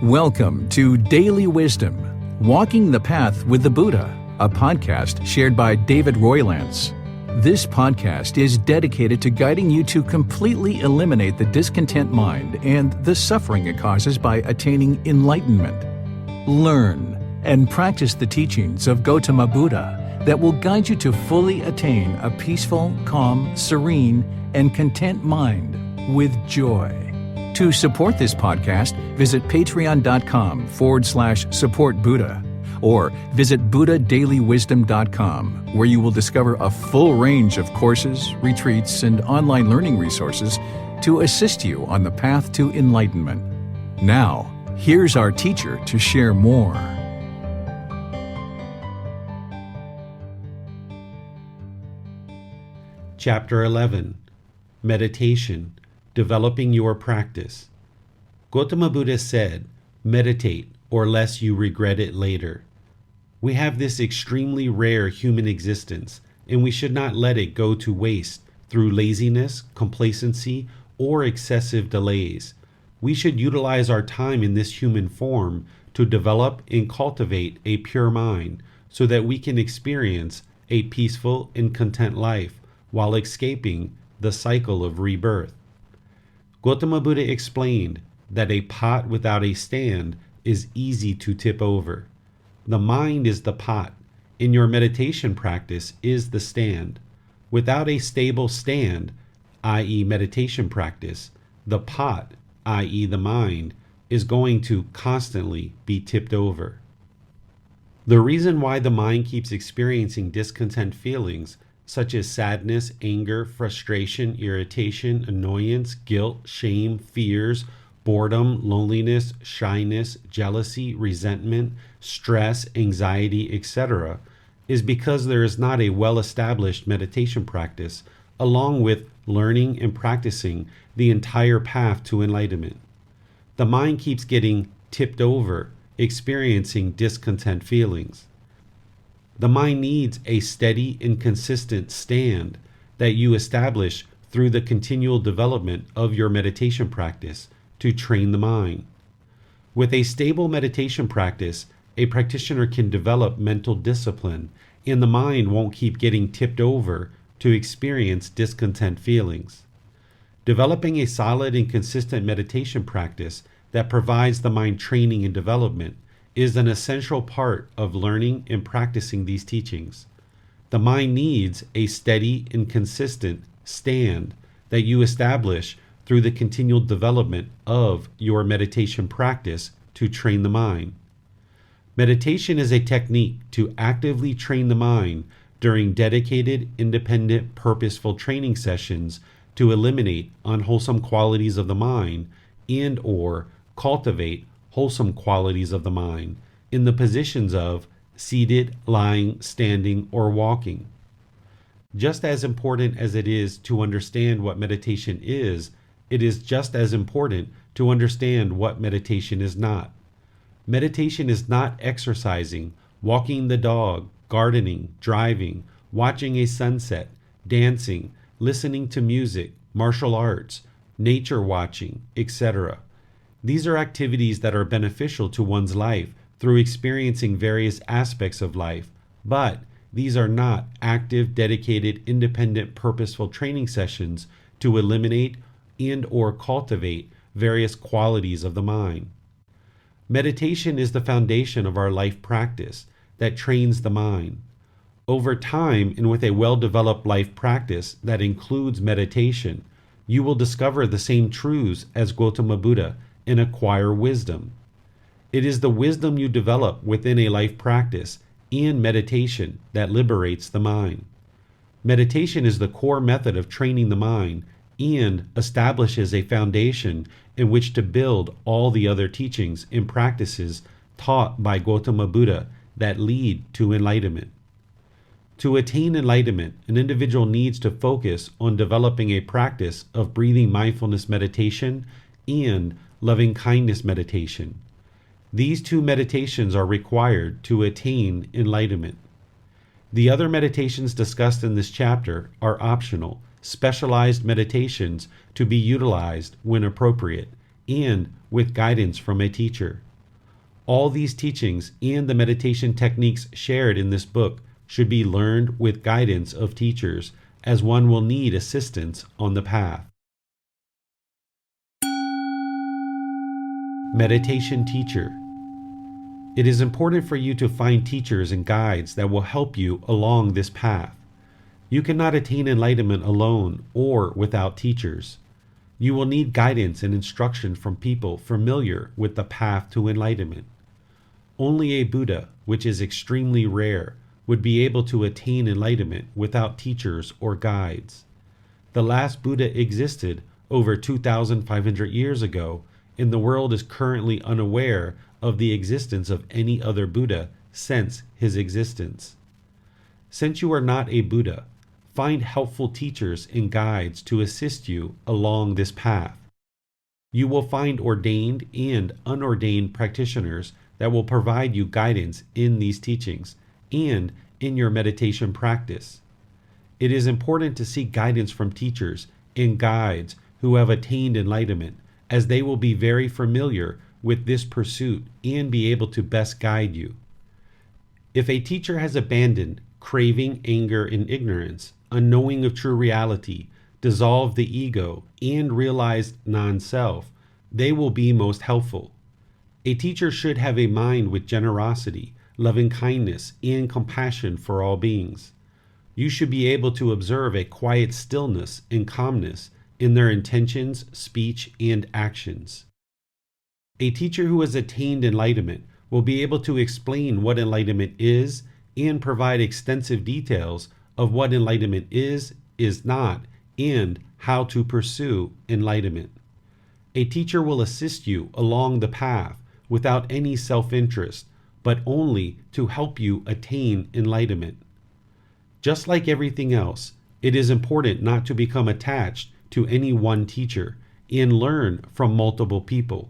Welcome to Daily Wisdom, Walking the Path with the Buddha, a podcast shared by David Roylance. This podcast is dedicated to guiding you to completely eliminate the discontent mind and the suffering it causes by attaining enlightenment. Learn and practice the teachings of Gotama Buddha that will guide you to fully attain a peaceful, calm, serene, and content mind with joy. To support this podcast, visit patreon.com/support Buddha or visit buddhadailywisdom.com, where you will discover a full range of courses, retreats, and online learning resources to assist you on the path to enlightenment. Now, here's our teacher to share more. Chapter 11. Meditation, Developing Your Practice. Gotama Buddha said, "Meditate, or lest you regret it later." We have this extremely rare human existence, and we should not let it go to waste through laziness, complacency, or excessive delays. We should utilize our time in this human form to develop and cultivate a pure mind so that we can experience a peaceful and content life while escaping the cycle of rebirth. Gotama Buddha explained that a pot without a stand is easy to tip over. The mind is the pot, and your meditation practice is the stand. Without a stable stand, i.e. meditation practice, the pot, i.e. the mind, is going to constantly be tipped over. The reason why the mind keeps experiencing discontent feelings such as sadness, anger, frustration, irritation, annoyance, guilt, shame, fears, boredom, loneliness, shyness, jealousy, resentment, stress, anxiety, etc., is because there is not a well-established meditation practice, along with learning and practicing the entire path to enlightenment. The mind keeps getting tipped over, experiencing discontent feelings. The mind needs a steady and consistent stand that you establish through the continual development of your meditation practice to train the mind. With a stable meditation practice, a practitioner can develop mental discipline, and the mind won't keep getting tipped over to experience discontent feelings. Developing a solid and consistent meditation practice that provides the mind training and development is an essential part of learning and practicing these teachings. The mind needs a steady and consistent stand that you establish through the continual development of your meditation practice to train the mind. Meditation is a technique to actively train the mind during dedicated, independent, purposeful training sessions to eliminate unwholesome qualities of the mind and/or cultivate wholesome qualities of the mind in the positions of seated, lying, standing, or walking. Just as important as it is to understand what meditation is, it is just as important to understand what meditation is not. Meditation is not exercising, walking the dog, gardening, driving, watching a sunset, dancing, listening to music, martial arts, nature watching, etc. These are activities that are beneficial to one's life through experiencing various aspects of life, but these are not active, dedicated, independent, purposeful training sessions to eliminate and/or cultivate various qualities of the mind. Meditation is the foundation of our life practice that trains the mind. Over time, and with a well-developed life practice that includes meditation, you will discover the same truths as Gotama Buddha and acquire wisdom. It is the wisdom you develop within a life practice and meditation that liberates the mind. Meditation is the core method of training the mind and establishes a foundation in which to build all the other teachings and practices taught by Gotama Buddha that lead to enlightenment. To attain enlightenment, an individual needs to focus on developing a practice of breathing mindfulness meditation and loving kindness meditation. These two meditations are required to attain enlightenment. The other meditations discussed in this chapter are optional, specialized meditations to be utilized when appropriate and with guidance from a teacher. All these teachings and the meditation techniques shared in this book should be learned with guidance of teachers, as one will need assistance on the path. Meditation teacher. It is important for you to find teachers and guides that will help you along this path. You cannot attain enlightenment alone or without teachers. You will need guidance and instruction from people familiar with the path to enlightenment. Only a Buddha, which is extremely rare, would be able to attain enlightenment without teachers or guides. The last Buddha existed over 2,500 years ago, and the world is currently unaware of the existence of any other Buddha since his existence. Since you are not a Buddha, find helpful teachers and guides to assist you along this path. You will find ordained and unordained practitioners that will provide you guidance in these teachings and in your meditation practice. It is important to seek guidance from teachers and guides who have attained enlightenment, as they will be very familiar with this pursuit and be able to best guide you. If a teacher has abandoned craving, anger, and ignorance, unknowing of true reality, dissolved the ego, and realized non-self, they will be most helpful. A teacher should have a mind with generosity, loving kindness, and compassion for all beings. You should be able to observe a quiet stillness and calmness in their intentions, speech, and actions. A teacher who has attained enlightenment will be able to explain what enlightenment is and provide extensive details of what enlightenment is not, and how to pursue enlightenment. A teacher will assist you along the path without any self-interest, but only to help you attain enlightenment. Just like everything else, it is important not to become attached to any one teacher and learn from multiple people.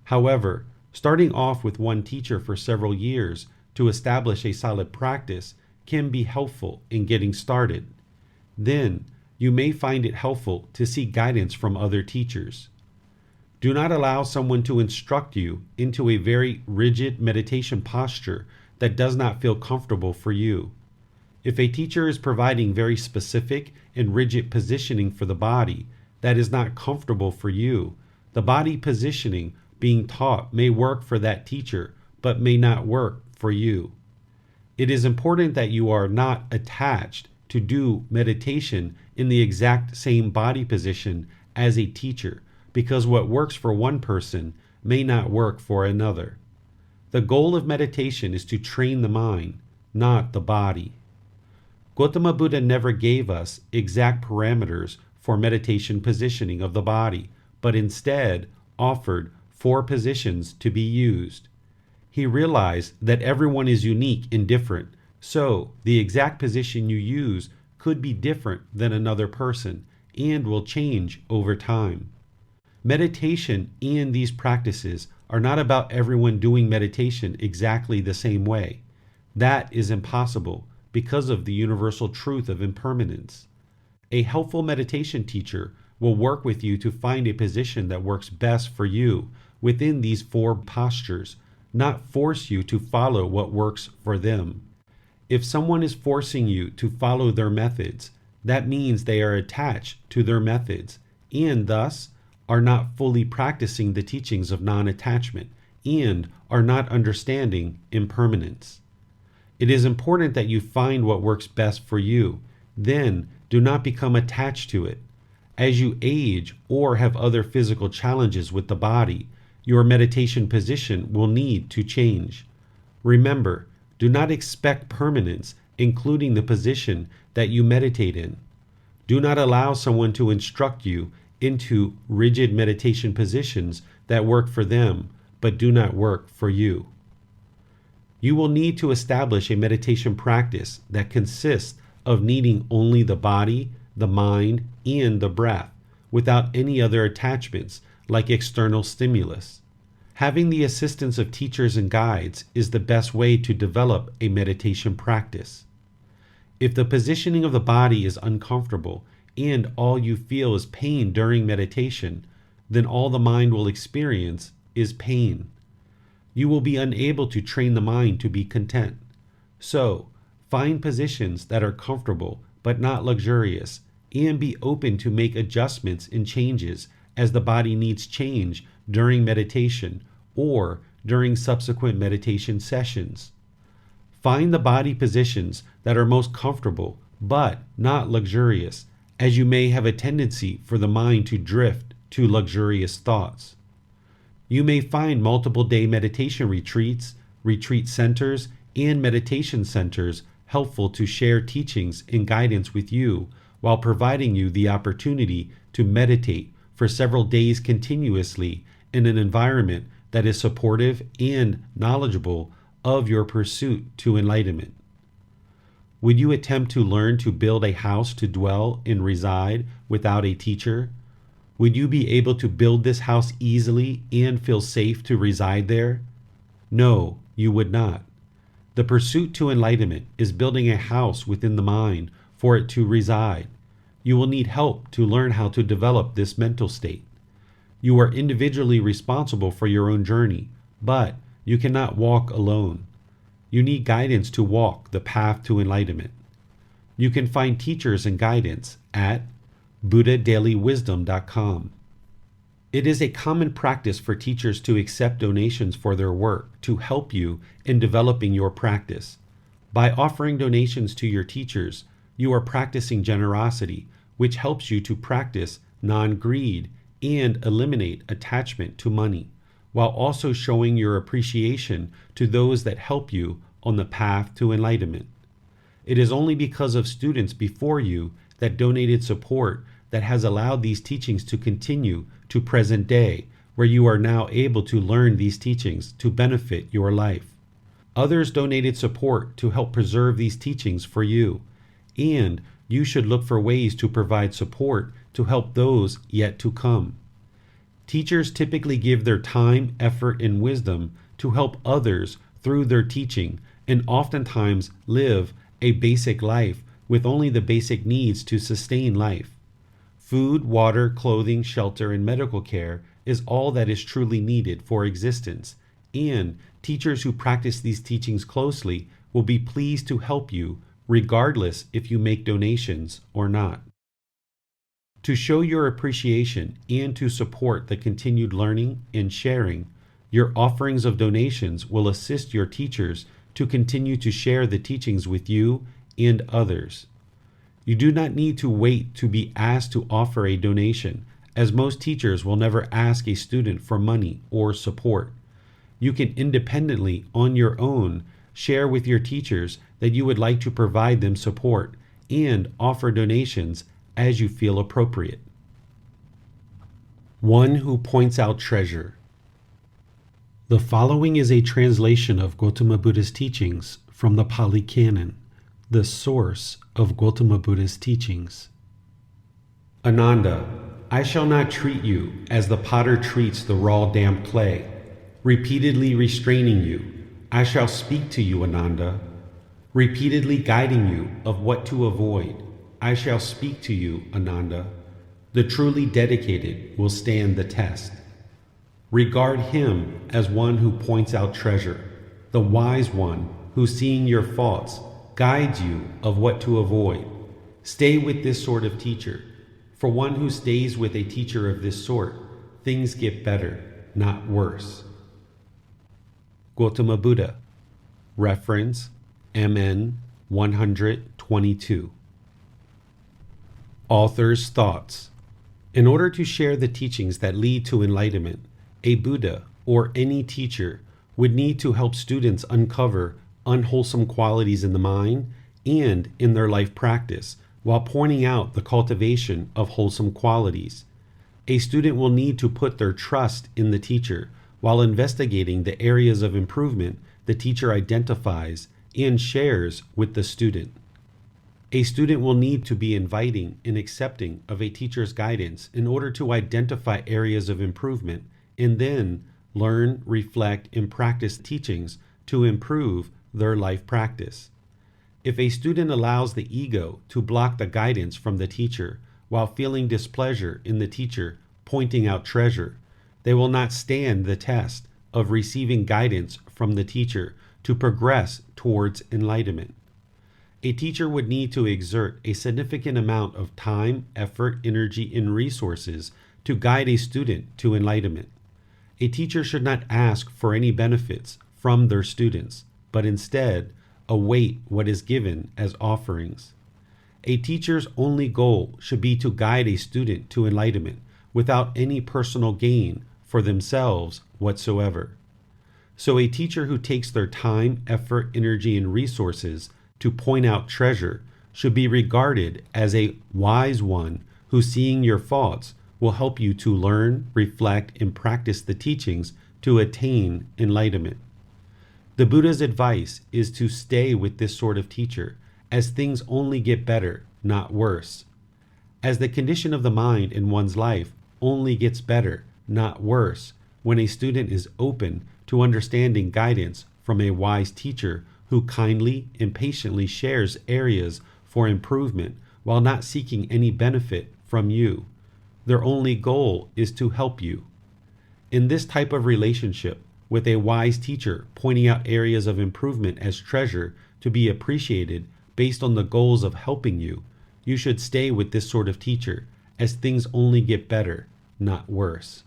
However, starting off with one teacher for several years to establish a solid practice can be helpful in getting started. Then, you may find it helpful to seek guidance from other teachers. Do not allow someone to instruct you into a very rigid meditation posture that does not feel comfortable for you. If a teacher is providing very specific and rigid positioning for the body that is not comfortable for you, the body positioning being taught may work for that teacher, but may not work for you. It is important that you are not attached to do meditation in the exact same body position as a teacher, because what works for one person may not work for another. The goal of meditation is to train the mind, not the body. Gotama Buddha never gave us exact parameters for meditation positioning of the body, but instead offered 4 positions to be used. He realized that everyone is unique and different, so the exact position you use could be different than another person and will change over time. Meditation and these practices are not about everyone doing meditation exactly the same way. That is impossible because of the universal truth of impermanence. A helpful meditation teacher will work with you to find a position that works best for you within these 4 postures, not force you to follow what works for them. If someone is forcing you to follow their methods, that means they are attached to their methods and thus are not fully practicing the teachings of non-attachment and are not understanding impermanence. It is important that you find what works best for you. Then do not become attached to it. As you age or have other physical challenges with the body, your meditation position will need to change. Remember, do not expect permanence, including the position that you meditate in. Do not allow someone to instruct you into rigid meditation positions that work for them, but do not work for you. You will need to establish a meditation practice that consists of needing only the body, the mind, and the breath, without any other attachments like external stimulus. Having the assistance of teachers and guides is the best way to develop a meditation practice. If the positioning of the body is uncomfortable and all you feel is pain during meditation, then all the mind will experience is pain. you will be unable to train the mind to be content. So, find positions that are comfortable but not luxurious, and be open to make adjustments and changes as the body needs change during meditation or during subsequent meditation sessions. Find the body positions that are most comfortable but not luxurious, as you may have a tendency for the mind to drift to luxurious thoughts. You may find multiple day meditation retreats, retreat centers, and meditation centers helpful to share teachings and guidance with you while providing you the opportunity to meditate for several days continuously in an environment that is supportive and knowledgeable of your pursuit to enlightenment. Would you attempt to learn to build a house to dwell and reside without a teacher? Would you be able to build this house easily and feel safe to reside there? No, you would not. The pursuit to enlightenment is building a house within the mind for it to reside. You will need help to learn how to develop this mental state. You are individually responsible for your own journey, but you cannot walk alone. You need guidance to walk the path to enlightenment. You can find teachers and guidance at buddhadailywisdom.com. It is a common practice for teachers to accept donations for their work to help you in developing your practice. By offering donations to your teachers, you are practicing generosity, which helps you to practice non-greed and eliminate attachment to money, while also showing your appreciation to those that help you on the path to enlightenment. It is only because of students before you that donated support that has allowed these teachings to continue to present day, where you are now able to learn these teachings to benefit your life. Others donated support to help preserve these teachings for you, and you should look for ways to provide support to help those yet to come. Teachers typically give their time, effort, and wisdom to help others through their teaching, and oftentimes live a basic life with only the basic needs to sustain life. Food, water, clothing, shelter, and medical care is all that is truly needed for existence, and teachers who practice these teachings closely will be pleased to help you, regardless if you make donations or not. To show your appreciation and to support the continued learning and sharing, your offerings of donations will assist your teachers to continue to share the teachings with you and others. You do not need to wait to be asked to offer a donation, as most teachers will never ask a student for money or support. You can independently, on your own, share with your teachers that you would like to provide them support and offer donations as you feel appropriate. One who points out treasure. The following is a translation of Gotama Buddha's teachings from the Pali Canon, the source of Gotama Buddha's teachings. Ananda, I shall not treat you as the potter treats the raw damp clay, repeatedly restraining you. I shall speak to you, Ananda, repeatedly guiding you of what to avoid. I shall speak to you, Ananda. The truly dedicated will stand the test. Regard him as one who points out treasure, the wise one who, seeing your faults, guides you of what to avoid. Stay with this sort of teacher. For one who stays with a teacher of this sort, things get better, not worse. Gotama Buddha. Reference MN 122. Author's thoughts. In order to share the teachings that lead to enlightenment, a Buddha or any teacher would need to help students uncover unwholesome qualities in the mind and in their life practice, while pointing out the cultivation of wholesome qualities. A student will need to put their trust in the teacher while investigating the areas of improvement the teacher identifies and shares with the student. A student will need to be inviting and accepting of a teacher's guidance in order to identify areas of improvement, and then learn, reflect, and practice teachings to improve their life practice. If a student allows the ego to block the guidance from the teacher while feeling displeasure in the teacher pointing out treasure, they will not stand the test of receiving guidance from the teacher to progress towards enlightenment. A teacher would need to exert a significant amount of time, effort, energy, and resources to guide a student to enlightenment. A teacher should not ask for any benefits from their students, but instead await what is given as offerings. A teacher's only goal should be to guide a student to enlightenment without any personal gain for themselves whatsoever. So a teacher who takes their time, effort, energy, and resources to point out treasure should be regarded as a wise one who, seeing your faults, will help you to learn, reflect, and practice the teachings to attain enlightenment. The Buddha's advice is to stay with this sort of teacher, as things only get better, not worse. As the condition of the mind in one's life only gets better, not worse, when a student is open to understanding guidance from a wise teacher who kindly and patiently shares areas for improvement while not seeking any benefit from you. Their only goal is to help you. In this type of relationship, with a wise teacher pointing out areas of improvement as treasure to be appreciated based on the goals of helping you, you should stay with this sort of teacher, as things only get better, not worse.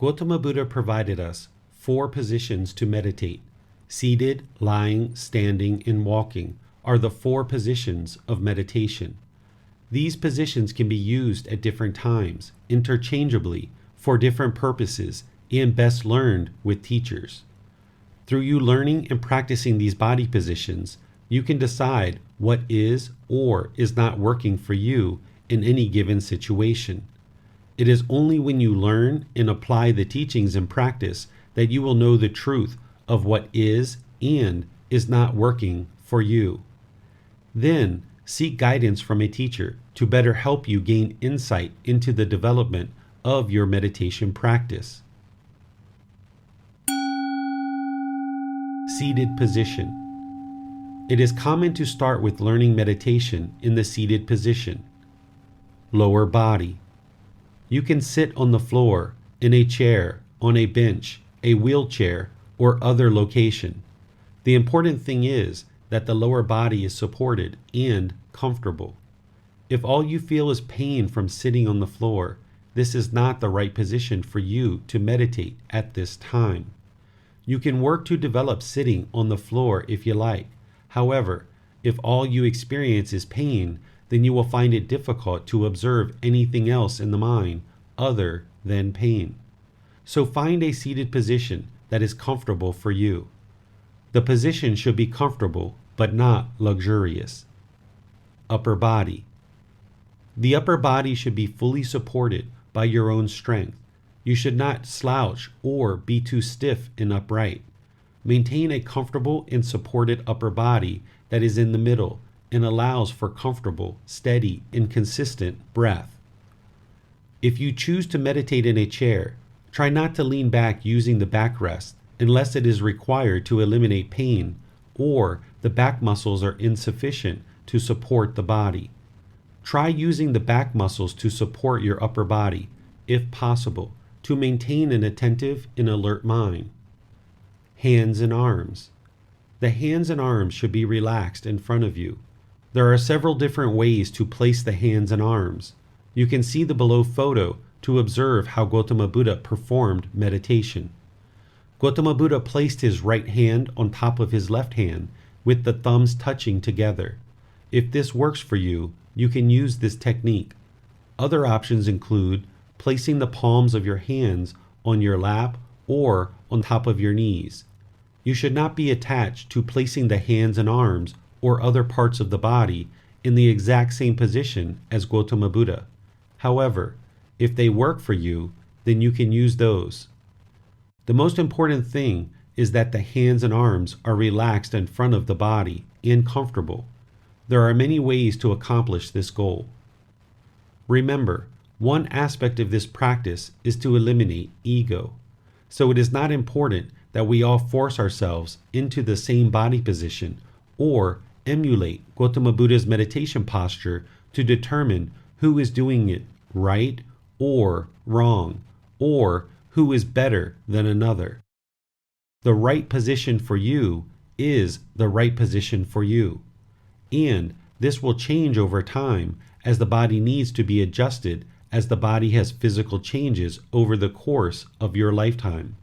Gotama Buddha provided us 4 positions to meditate. Seated, lying, standing, and walking are the 4 positions of meditation. These positions can be used at different times, interchangeably, for different purposes, and best learned with teachers. Through you learning and practicing these body positions, you can decide what is or is not working for you in any given situation. It is only when you learn and apply the teachings in practice that you will know the truth of what is and is not working for you. Then, seek guidance from a teacher to better help you gain insight into the development of your meditation practice. Seated position. It is common to start with learning meditation in the seated position. Lower body. You can sit on the floor, in a chair, on a bench, a wheelchair, or other location. The important thing is that the lower body is supported and comfortable. If all you feel is pain from sitting on the floor, this is not the right position for you to meditate at this time. You can work to develop sitting on the floor if you like. However, if all you experience is pain, then you will find it difficult to observe anything else in the mind other than pain. So find a seated position that is comfortable for you. The position should be comfortable, but not luxurious. Upper body. The upper body should be fully supported by your own strength. You should not slouch or be too stiff and upright. Maintain a comfortable and supported upper body that is in the middle and allows for comfortable, steady, and consistent breath. If you choose to meditate in a chair, try not to lean back using the backrest unless it is required to eliminate pain or the back muscles are insufficient to support the body. Try using the back muscles to support your upper body, if possible, to maintain an attentive and alert mind. Hands and arms. The hands and arms should be relaxed in front of you. There are several different ways to place the hands and arms. You can see the below photo to observe how Gotama Buddha performed meditation. Gotama Buddha placed his right hand on top of his left hand with the thumbs touching together. If this works for you, you can use this technique. Other options include placing the palms of your hands on your lap or on top of your knees. You should not be attached to placing the hands and arms or other parts of the body in the exact same position as Gotama Buddha. However, if they work for you, then you can use those. The most important thing is that the hands and arms are relaxed in front of the body and comfortable. There are many ways to accomplish this goal. Remember, one aspect of this practice is to eliminate ego. So it is not important that we all force ourselves into the same body position or emulate Gotama Buddha's meditation posture to determine who is doing it right or wrong, or who is better than another. The right position for you is the right position for you. And this will change over time as the body needs to be adjusted as the body has physical changes over the course of your lifetime.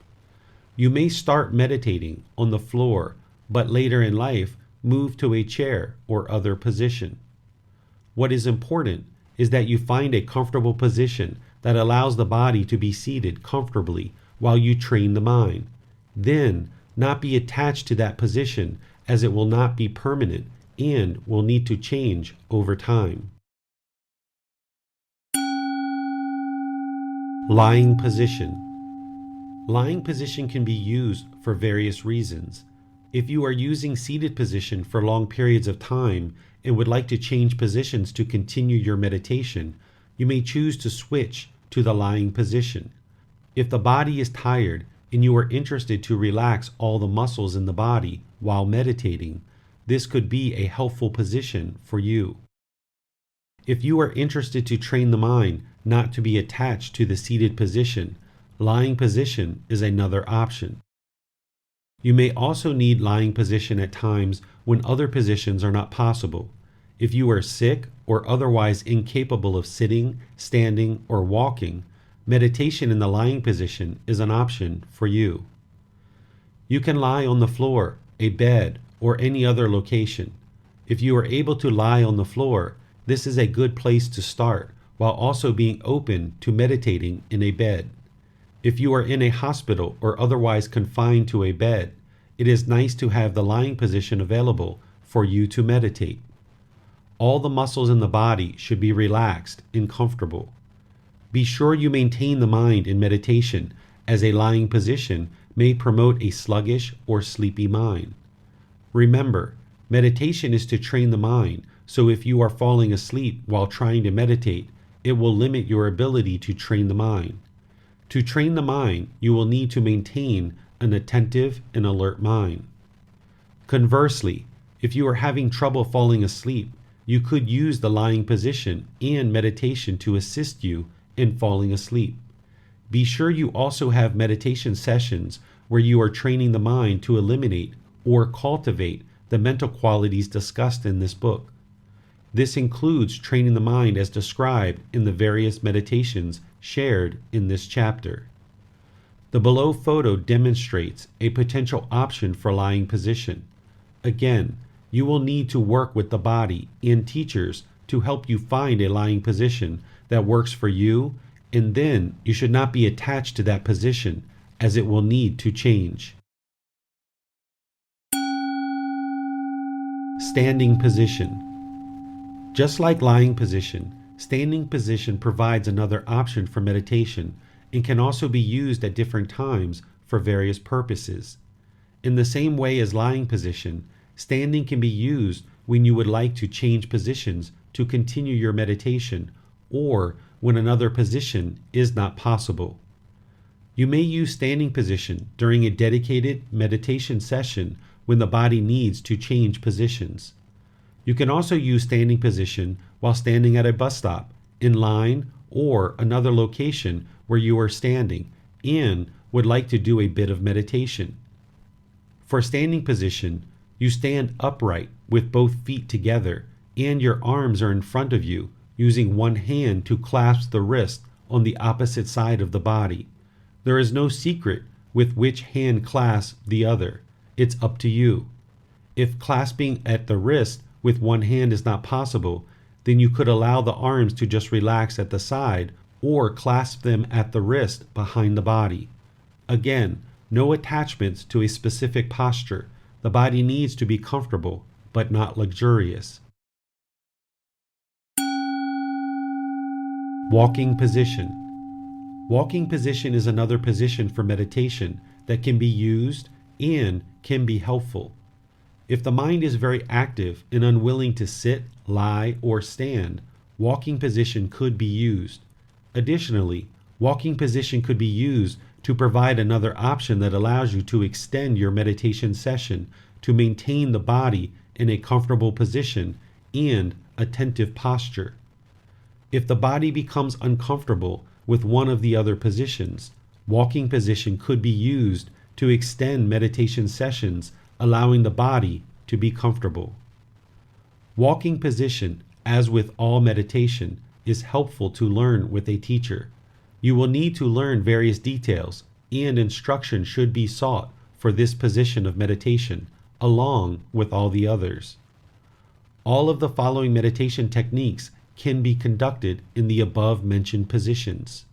You may start meditating on the floor, but later in life move to a chair or other position. What is important is that you find a comfortable position that allows the body to be seated comfortably while you train the mind. Then, not be attached to that position, as it will not be permanent and will need to change over time. Lying position. Lying position can be used for various reasons. If you are using seated position for long periods of time and would like to change positions to continue your meditation, you may choose to switch to the lying position. If the body is tired and you are interested to relax all the muscles in the body while meditating, this could be a helpful position for you. If you are interested to train the mind not to be attached to the seated position, lying position is another option. You may also need lying position at times when other positions are not possible. If you are sick or otherwise incapable of sitting, standing, or walking, meditation in the lying position is an option for you. You can lie on the floor, a bed, or any other location. If you are able to lie on the floor, this is a good place to start, while also being open to meditating in a bed. If you are in a hospital or otherwise confined to a bed, it is nice to have the lying position available for you to meditate. All the muscles in the body should be relaxed and comfortable. Be sure you maintain the mind in meditation, as a lying position may promote a sluggish or sleepy mind. Remember, meditation is to train the mind, so if you are falling asleep while trying to meditate, it will limit your ability to train the mind. To train the mind, you will need to maintain an attentive and alert mind. Conversely, if you are having trouble falling asleep, you could use the lying position and meditation to assist you in falling asleep. Be sure you also have meditation sessions where you are training the mind to eliminate or cultivate the mental qualities discussed in this book. This includes training the mind as described in the various meditations shared in this chapter. The below photo demonstrates a potential option for lying position. Again, you will need to work with the body and teachers to help you find a lying position that works for you, and then you should not be attached to that position, as it will need to change. Standing position. Just like lying position, standing position provides another option for meditation and can also be used at different times for various purposes. In the same way as lying position, standing can be used when you would like to change positions to continue your meditation, or when another position is not possible. You may use standing position during a dedicated meditation session when the body needs to change positions. You can also use standing position while standing at a bus stop, in line, or another location where you are standing and would like to do a bit of meditation. For standing position, you stand upright with both feet together and your arms are in front of you, using one hand to clasp the wrist on the opposite side of the body. There is no secret with which hand clasp the other. It's up to you. If clasping at the wrist with one hand is not possible, then you could allow the arms to just relax at the side or clasp them at the wrist behind the body. Again, no attachments to a specific posture. The body needs to be comfortable, but not luxurious. Walking position. Walking position is another position for meditation that can be used and can be helpful. If the mind is very active and unwilling to sit, lie, or stand, walking position could be used. Additionally, walking position could be used to provide another option that allows you to extend your meditation session to maintain the body in a comfortable position and attentive posture. If the body becomes uncomfortable with one of the other positions, walking position could be used to extend meditation sessions, allowing the body to be comfortable. Walking position, as with all meditation, is helpful to learn with a teacher. You will need to learn various details, and instruction should be sought for this position of meditation, along with all the others. All of the following meditation techniques can be conducted in the above mentioned positions.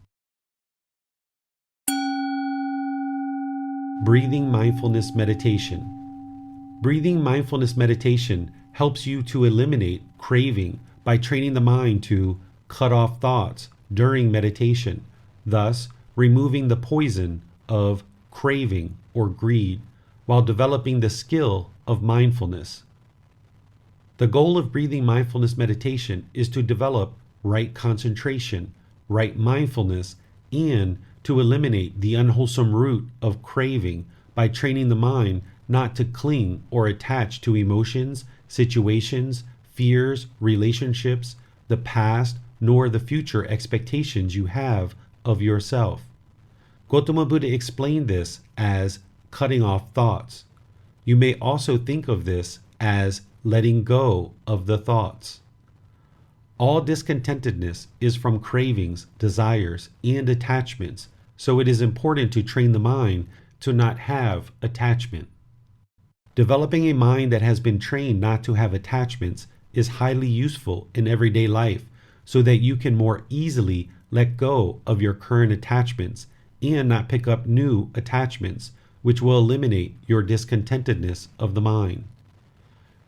Breathing mindfulness meditation. Breathing mindfulness meditation helps you to eliminate craving by training the mind to cut off thoughts during meditation, thus removing the poison of craving or greed while developing the skill of mindfulness. The goal of breathing mindfulness meditation is to develop right concentration, right mindfulness, and to eliminate the unwholesome root of craving by training the mind not to cling or attach to emotions, situations, fears, relationships, the past, nor the future expectations you have of yourself. Gotama Buddha explained this as cutting off thoughts. You may also think of this as letting go of the thoughts. All discontentedness is from cravings, desires, and attachments, so it is important to train the mind to not have attachment. Developing a mind that has been trained not to have attachments is highly useful in everyday life so that you can more easily let go of your current attachments and not pick up new attachments, which will eliminate your discontentedness of the mind.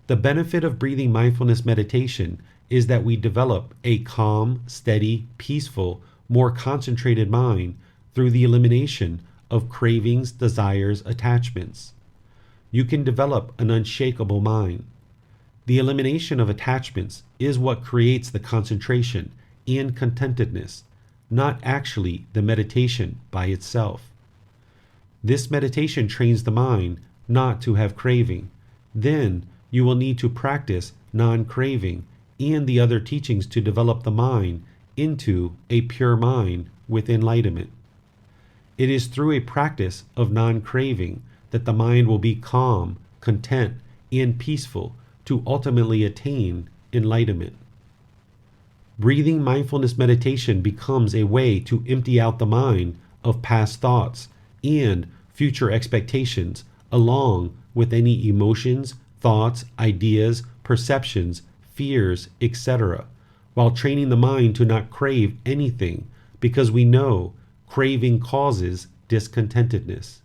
The benefit of breathing mindfulness meditation is that we develop a calm, steady, peaceful, more concentrated mind through the elimination of cravings, desires, attachments. You can develop an unshakable mind. The elimination of attachments is what creates the concentration and contentedness, not actually the meditation by itself. This meditation trains the mind not to have craving. Then you will need to practice non-craving and the other teachings to develop the mind into a pure mind with enlightenment. It is through a practice of non-craving that the mind will be calm, content, and peaceful to ultimately attain enlightenment. Breathing mindfulness meditation becomes a way to empty out the mind of past thoughts and future expectations, along with any emotions, thoughts, ideas, perceptions, fears, etc., while training the mind to not crave anything, because we know craving causes discontentedness.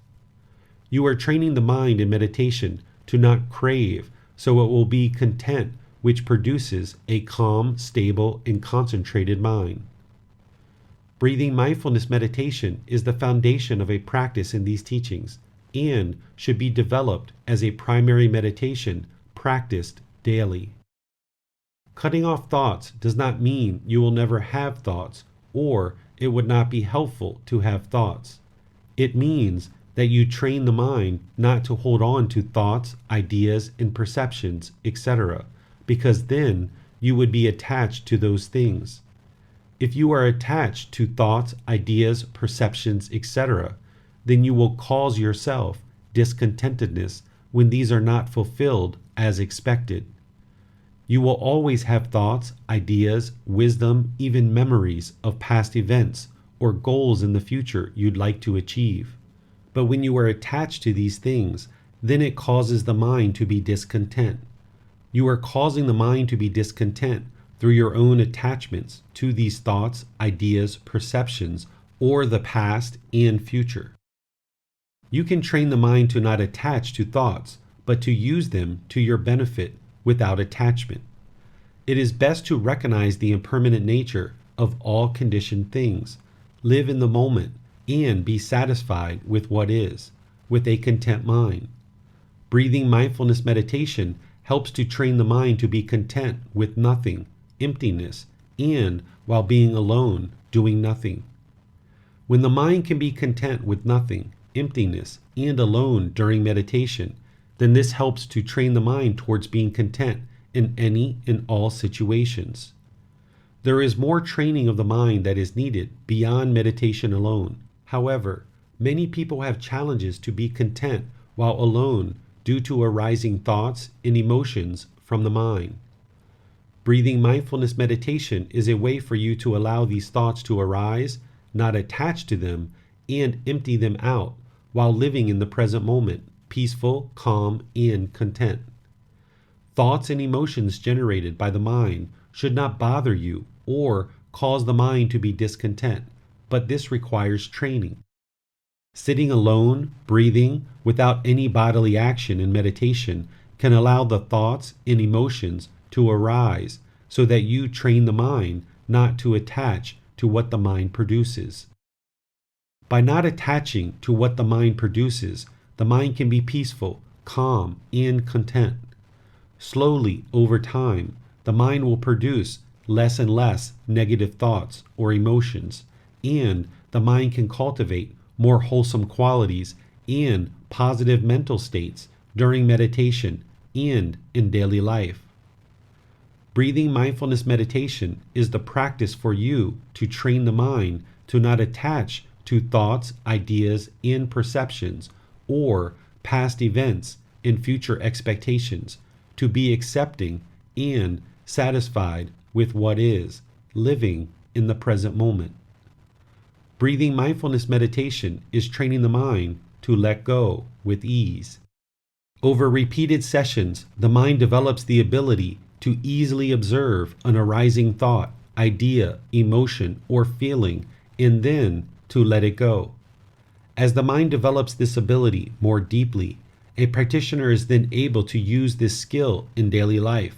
You are training the mind in meditation to not crave, so it will be content, which produces a calm, stable, and concentrated mind. Breathing mindfulness meditation is the foundation of a practice in these teachings and should be developed as a primary meditation practiced daily. Cutting off thoughts does not mean you will never have thoughts or it would not be helpful to have thoughts. It means that you train the mind not to hold on to thoughts, ideas, and perceptions, etc., because then you would be attached to those things. If you are attached to thoughts, ideas, perceptions, etc., then you will cause yourself discontentedness when these are not fulfilled as expected. You will always have thoughts, ideas, wisdom, even memories of past events or goals in the future you'd like to achieve. But when you are attached to these things, then it causes the mind to be discontent. You are causing the mind to be discontent through your own attachments to these thoughts, ideas, perceptions, or the past and future. You can train the mind to not attach to thoughts, but to use them to your benefit without attachment. It is best to recognize the impermanent nature of all conditioned things, live in the moment, and be satisfied with what is, with a content mind. Breathing mindfulness meditation helps to train the mind to be content with nothing, emptiness, and while being alone, doing nothing. When the mind can be content with nothing, emptiness, and alone during meditation, then this helps to train the mind towards being content in any and all situations. There is more training of the mind that is needed beyond meditation alone. However, Many people have challenges to be content while alone due to arising thoughts and emotions from the mind. Breathing mindfulness meditation is a way for you to allow these thoughts to arise, not attach to them, and empty them out while living in the present moment, peaceful, calm, and content. Thoughts and emotions generated by the mind should not bother you or cause the mind to be discontent, but this requires training. Sitting alone, breathing, without any bodily action in meditation can allow the thoughts and emotions to arise so that you train the mind not to attach to what the mind produces. By not attaching to what the mind produces, the mind can be peaceful, calm, and content. Slowly, over time, the mind will produce less and less negative thoughts or emotions, and the mind can cultivate more wholesome qualities and positive mental states during meditation and in daily life. Breathing mindfulness meditation is the practice for you to train the mind to not attach to thoughts, ideas, and perceptions, or past events and future expectations, to be accepting and satisfied with what is, living in the present moment. Breathing mindfulness meditation is training the mind to let go with ease. Over repeated sessions, the mind develops the ability to easily observe an arising thought, idea, emotion, or feeling, and then to let it go. As the mind develops this ability more deeply, a practitioner is then able to use this skill in daily life.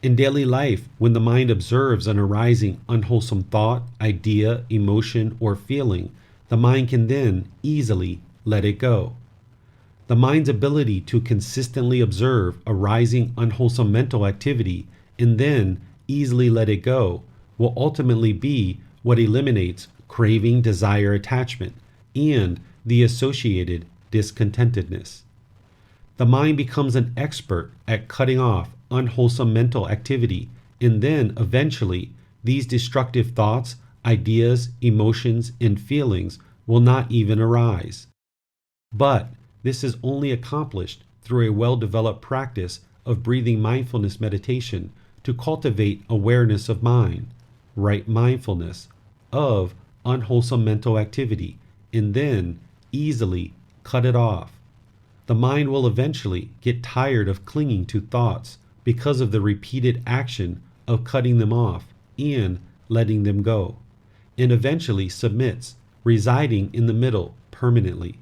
In daily life, when the mind observes an arising unwholesome thought, idea, emotion, or feeling, the mind can then easily let it go. The mind's ability to consistently observe arising unwholesome mental activity and then easily let it go will ultimately be what eliminates craving, desire, attachment, and the associated discontentedness. The mind becomes an expert at cutting off unwholesome mental activity, and then eventually these destructive thoughts, ideas, emotions, and feelings will not even arise. But this is only accomplished through a well-developed practice of breathing mindfulness meditation to cultivate awareness of mind, right mindfulness of unwholesome mental activity, and then easily cut it off. The mind will eventually get tired of clinging to thoughts because of the repeated action of cutting them off and letting them go, and eventually submits, residing in the middle permanently.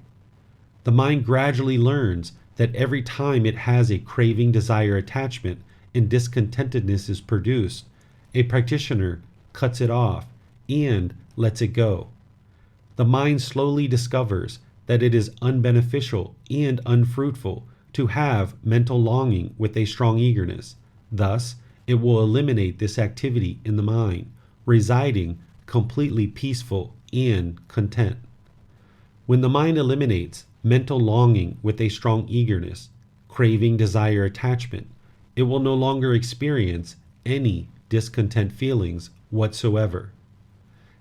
The mind gradually learns that every time it has a craving, desire, attachment, and discontentedness is produced, a practitioner cuts it off and lets it go. The mind slowly discovers that it is unbeneficial and unfruitful to have mental longing with a strong eagerness. Thus, it will eliminate this activity in the mind, residing completely peaceful and content. When the mind eliminates mental longing with a strong eagerness, craving, desire, attachment, it will no longer experience any discontent feelings whatsoever.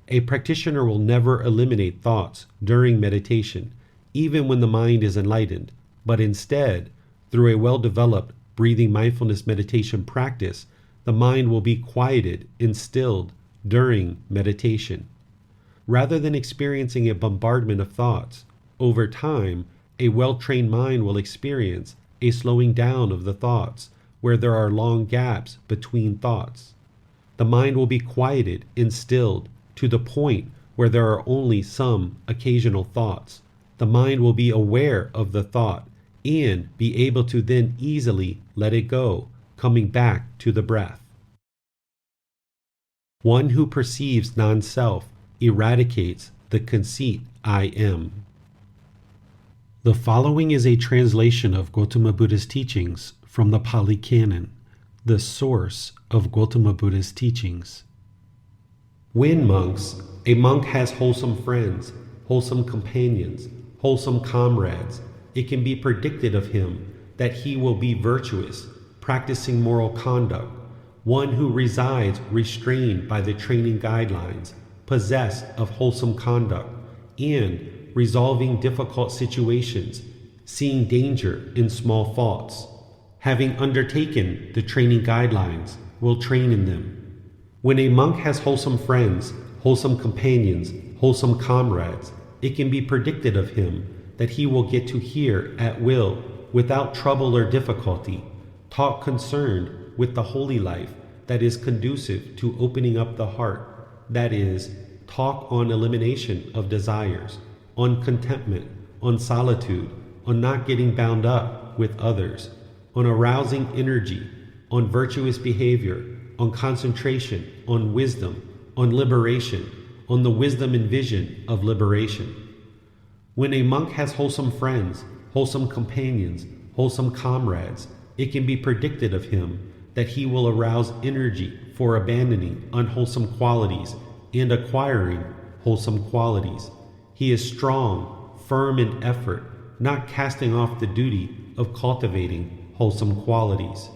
A practitioner will never eliminate thoughts during meditation, even when the mind is enlightened, but instead, through a well-developed breathing mindfulness meditation practice, the mind will be quieted and stilled during meditation. Rather than experiencing a bombardment of thoughts, over time, a well-trained mind will experience a slowing down of the thoughts, where there are long gaps between thoughts. The mind will be quieted and stilled to the point where there are only some occasional thoughts. The mind will be aware of the thought and be able to then easily let it go, coming back to the breath. One who perceives non-self eradicates the conceit I am. The following is a translation of Gotama Buddha's teachings from the Pali Canon, the source of Gotama Buddha's teachings. When monks, a monk has wholesome friends, wholesome companions, wholesome comrades, it can be predicted of him that he will be virtuous, practicing moral conduct, one who resides restrained by the training guidelines, possessed of wholesome conduct, and resolving difficult situations, seeing danger in small faults. Having undertaken the training guidelines, will train in them. When a monk has wholesome friends, wholesome companions, wholesome comrades, it can be predicted of him that he will get to hear at will, without trouble or difficulty, talk concerned with the holy life that is conducive to opening up the heart, that is, talk on elimination of desires, on contentment, on solitude, on not getting bound up with others, on arousing energy, on virtuous behavior, on concentration, on wisdom, on liberation, on the wisdom and vision of liberation. When a monk has wholesome friends, wholesome companions, wholesome comrades, it can be predicted of him that he will arouse energy for abandoning unwholesome qualities and acquiring wholesome qualities. He is strong, firm in effort, not casting off the duty of cultivating wholesome qualities.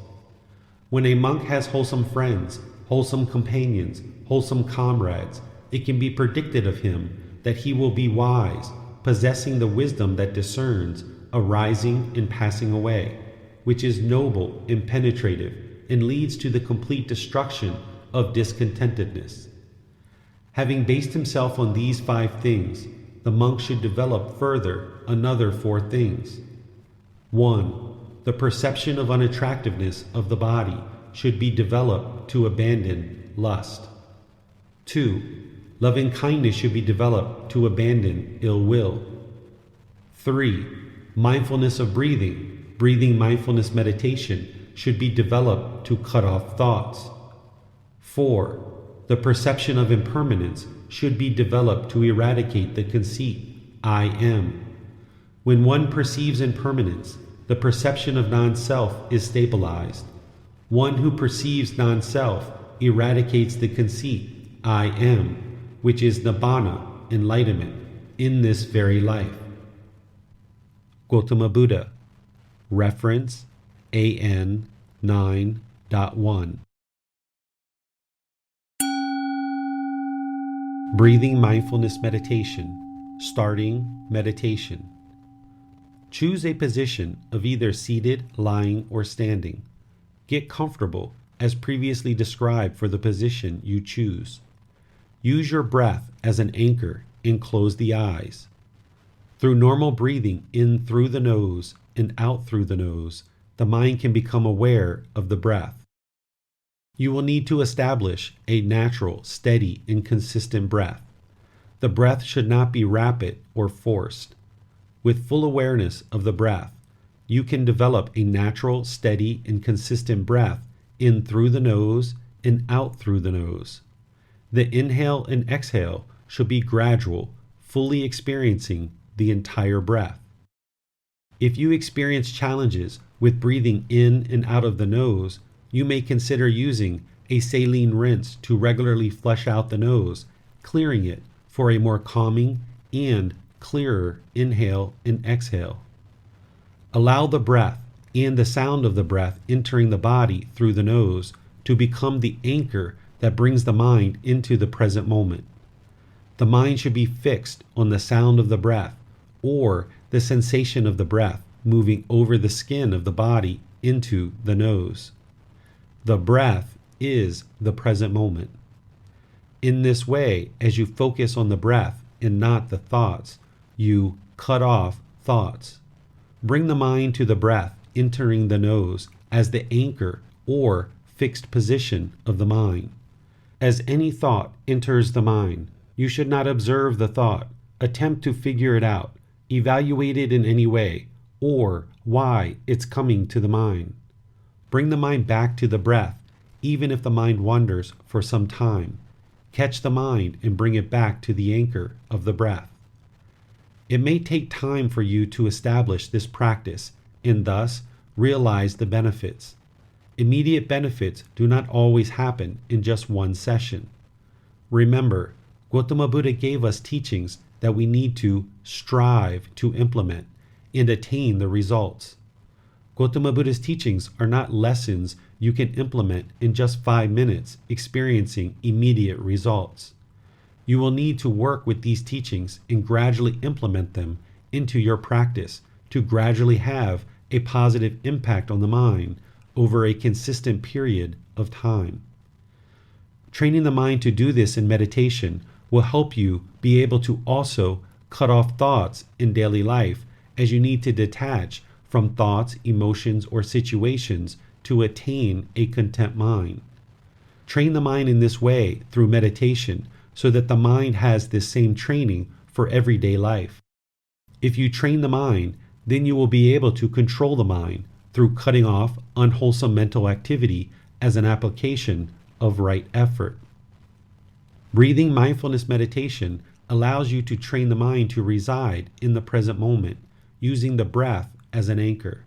When a monk has wholesome friends, wholesome companions, wholesome comrades, it can be predicted of him that he will be wise, possessing the wisdom that discerns arising and passing away, which is noble and penetrative and leads to the complete destruction of discontentedness. Having based himself on these 5 things, the monk should develop further another 4 things. 1. The perception of unattractiveness of the body should be developed to abandon lust. 2. Loving kindness should be developed to abandon ill will. 3. Mindfulness of breathing mindfulness meditation should be developed to cut off thoughts. 4. The perception of impermanence should be developed to eradicate the conceit, I am. When one perceives impermanence, the perception of non-self is stabilized. One who perceives non-self eradicates the conceit, I am, which is nibbana, enlightenment, in this very life. Gotama Buddha. Reference AN 9.1. Breathing mindfulness meditation. Starting meditation. Choose a position of either seated, lying, or standing. Get comfortable as previously described for the position you choose. Use your breath as an anchor and close the eyes. Through normal breathing in through the nose and out through the nose, the mind can become aware of the breath. You will need to establish a natural, steady, and consistent breath. The breath should not be rapid or forced. With full awareness of the breath, you can develop a natural, steady, and consistent breath in through the nose and out through the nose. The inhale and exhale should be gradual, fully experiencing the entire breath. If you experience challenges with breathing in and out of the nose, you may consider using a saline rinse to regularly flush out the nose, clearing it for a more calming and clearer inhale and exhale. Allow the breath and the sound of the breath entering the body through the nose to become the anchor that brings the mind into the present moment. The mind should be fixed on the sound of the breath or the sensation of the breath moving over the skin of the body into the nose. The breath is the present moment. In this way, as you focus on the breath and not the thoughts, you cut off thoughts. Bring the mind to the breath entering the nose as the anchor or fixed position of the mind. As any thought enters the mind, you should not observe the thought, attempt to figure it out, evaluate it in any way, or why it's coming to the mind. Bring the mind back to the breath, even if the mind wanders for some time. Catch the mind and bring it back to the anchor of the breath. It may take time for you to establish this practice and thus realize the benefits. Immediate benefits do not always happen in just one session. Remember, Gotama Buddha gave us teachings that we need to strive to implement and attain the results. Gotama Buddha's teachings are not lessons you can implement in just 5 minutes, experiencing immediate results. You will need to work with these teachings and gradually implement them into your practice to gradually have a positive impact on the mind over a consistent period of time. Training the mind to do this in meditation will help you be able to also cut off thoughts in daily life, as you need to detach from thoughts, emotions, or situations to attain a content mind. Train the mind in this way through meditation so that the mind has this same training for everyday life. If you train the mind, then you will be able to control the mind through cutting off unwholesome mental activity as an application of right effort. Breathing mindfulness meditation allows you to train the mind to reside in the present moment, using the breath as an anchor.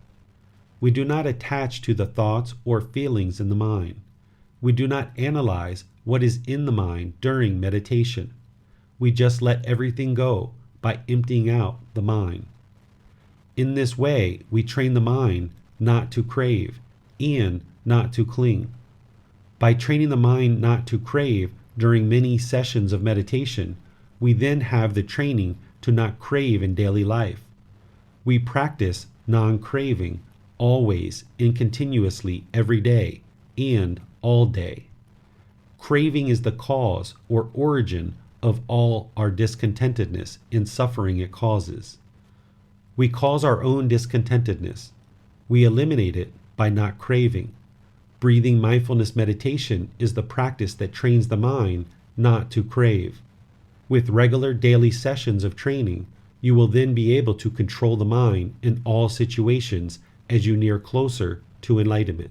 We do not attach to the thoughts or feelings in the mind. We do not analyze what is in the mind during meditation. We just let everything go by emptying out the mind. In this way, we train the mind not to crave and not to cling. By training the mind not to crave during many sessions of meditation, we then have the training to not crave in daily life. We practice non-craving always and continuously every day and all day. Craving is the cause or origin of all our discontentedness and suffering it causes. We cause our own discontentedness. We eliminate it by not craving. Breathing mindfulness meditation is the practice that trains the mind not to crave. With regular daily sessions of training, you will then be able to control the mind in all situations as you near closer to enlightenment.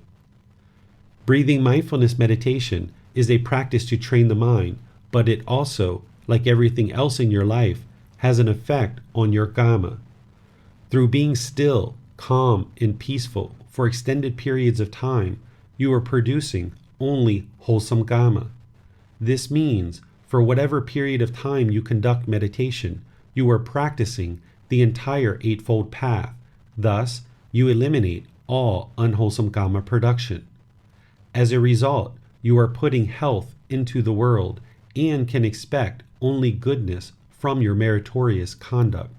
Breathing mindfulness meditation is a practice to train the mind, but it also, like everything else in your life, has an effect on your karma. Through being still, calm, and peaceful for extended periods of time, you are producing only wholesome karma. This means, for whatever period of time you conduct meditation, you are practicing the entire Eightfold Path. Thus, you eliminate all unwholesome karma production. As a result, you are putting health into the world and can expect only goodness from your meritorious conduct.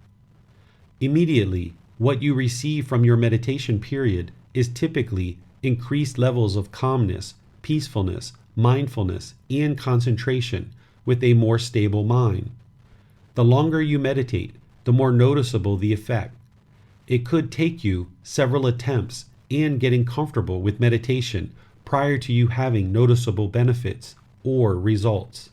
Immediately, what you receive from your meditation period is typically increased levels of calmness, peacefulness, mindfulness, and concentration with a more stable mind. The longer you meditate, the more noticeable the effect. It could take you several attempts and getting comfortable with meditation prior to you having noticeable benefits or results.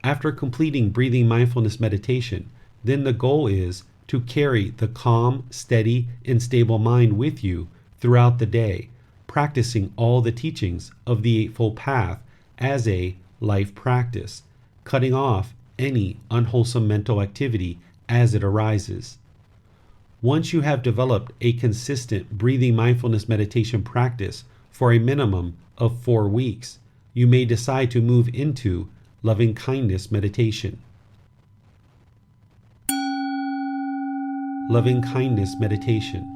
After completing breathing mindfulness meditation, then the goal is to carry the calm, steady, and stable mind with you throughout the day, practicing all the teachings of the Eightfold Path as a life practice, cutting off any unwholesome mental activity as it arises. Once you have developed a consistent breathing mindfulness meditation practice for a minimum of 4 weeks, you may decide to move into loving kindness meditation. Loving kindness meditation.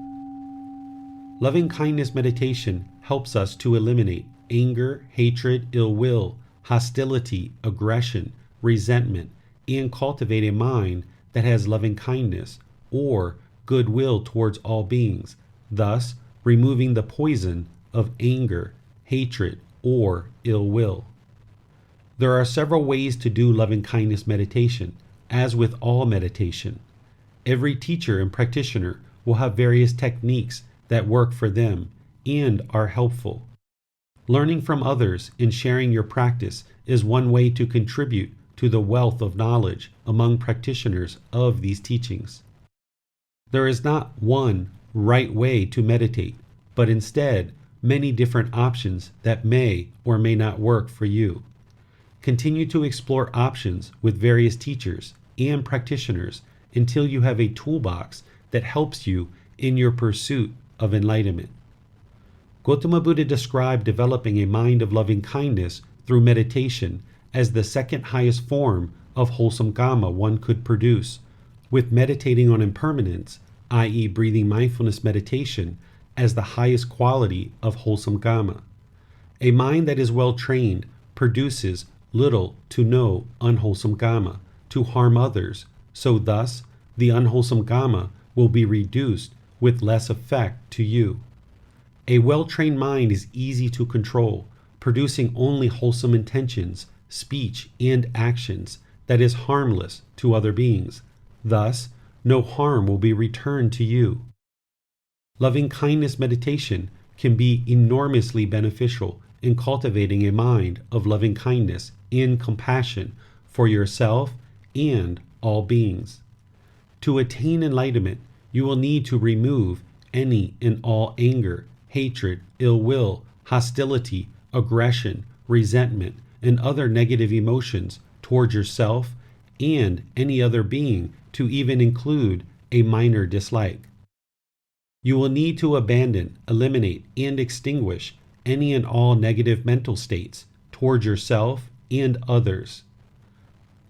Loving kindness meditation helps us to eliminate anger, hatred, ill will, hostility, aggression, resentment, and cultivate a mind that has loving kindness or goodwill towards all beings, thus removing the poison of anger, hatred, or ill will. There are several ways to do loving kindness meditation, as with all meditation. Every teacher and practitioner will have various techniques that work for them and are helpful. Learning from others and sharing your practice is one way to contribute to the wealth of knowledge among practitioners of these teachings. There is not one right way to meditate, but instead many different options that may or may not work for you. Continue to explore options with various teachers and practitioners until you have a toolbox that helps you in your pursuit of enlightenment. Gotama Buddha described developing a mind of loving kindness through meditation as the second highest form of wholesome karma one could produce, with meditating on impermanence, i.e. breathing mindfulness meditation, as the highest quality of wholesome karma. A mind that is well trained produces little to no unwholesome karma to harm others, so thus the unwholesome karma will be reduced with less effect to you. A well-trained mind is easy to control, producing only wholesome intentions, speech, and actions that is harmless to other beings. Thus, no harm will be returned to you. Loving-kindness meditation can be enormously beneficial in cultivating a mind of loving-kindness and compassion for yourself and all beings. To attain enlightenment, you will need to remove any and all anger, hatred, ill will, hostility, aggression, resentment, and other negative emotions towards yourself and any other being, to even include a minor dislike. You will need to abandon, eliminate, and extinguish any and all negative mental states towards yourself and others.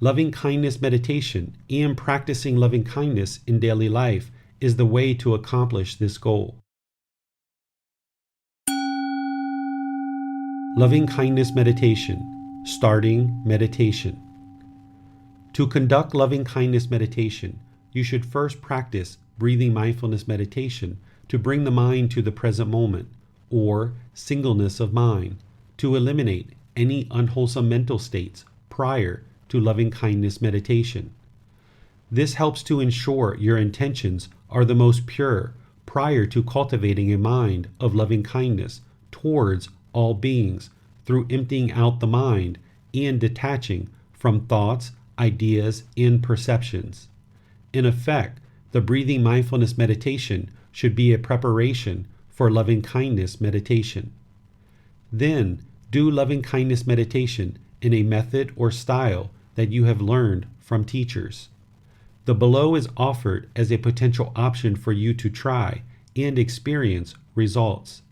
Loving kindness meditation and practicing loving kindness in daily life is the way to accomplish this goal. Loving kindness meditation. Starting meditation. To conduct loving kindness meditation, you should first practice breathing mindfulness meditation to bring the mind to the present moment, or singleness of mind, to eliminate any unwholesome mental states prior to loving kindness meditation. This helps to ensure your intentions are the most pure prior to cultivating a mind of loving kindness towards all beings through emptying out the mind and detaching from thoughts, ideas, and perceptions. In effect, the breathing mindfulness meditation should be a preparation for loving kindness meditation. Then, do loving kindness meditation in a method or style that you have learned from teachers. The below is offered as a potential option for you to try and experience results.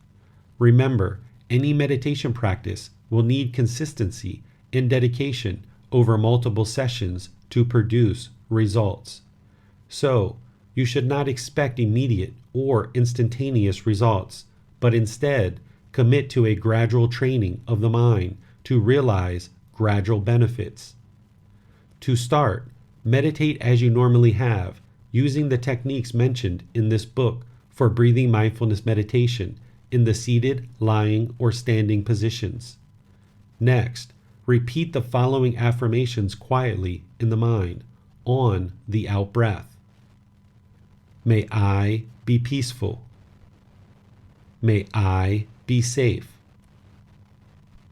Remember, any meditation practice will need consistency and dedication over multiple sessions to produce results. So, you should not expect immediate or instantaneous results, but instead commit to a gradual training of the mind to realize gradual benefits. To start, meditate as you normally have, using the techniques mentioned in this book for breathing mindfulness meditation in the seated, lying, or standing positions. Next, repeat the following affirmations quietly in the mind on the out-breath. May I be peaceful. May I be safe.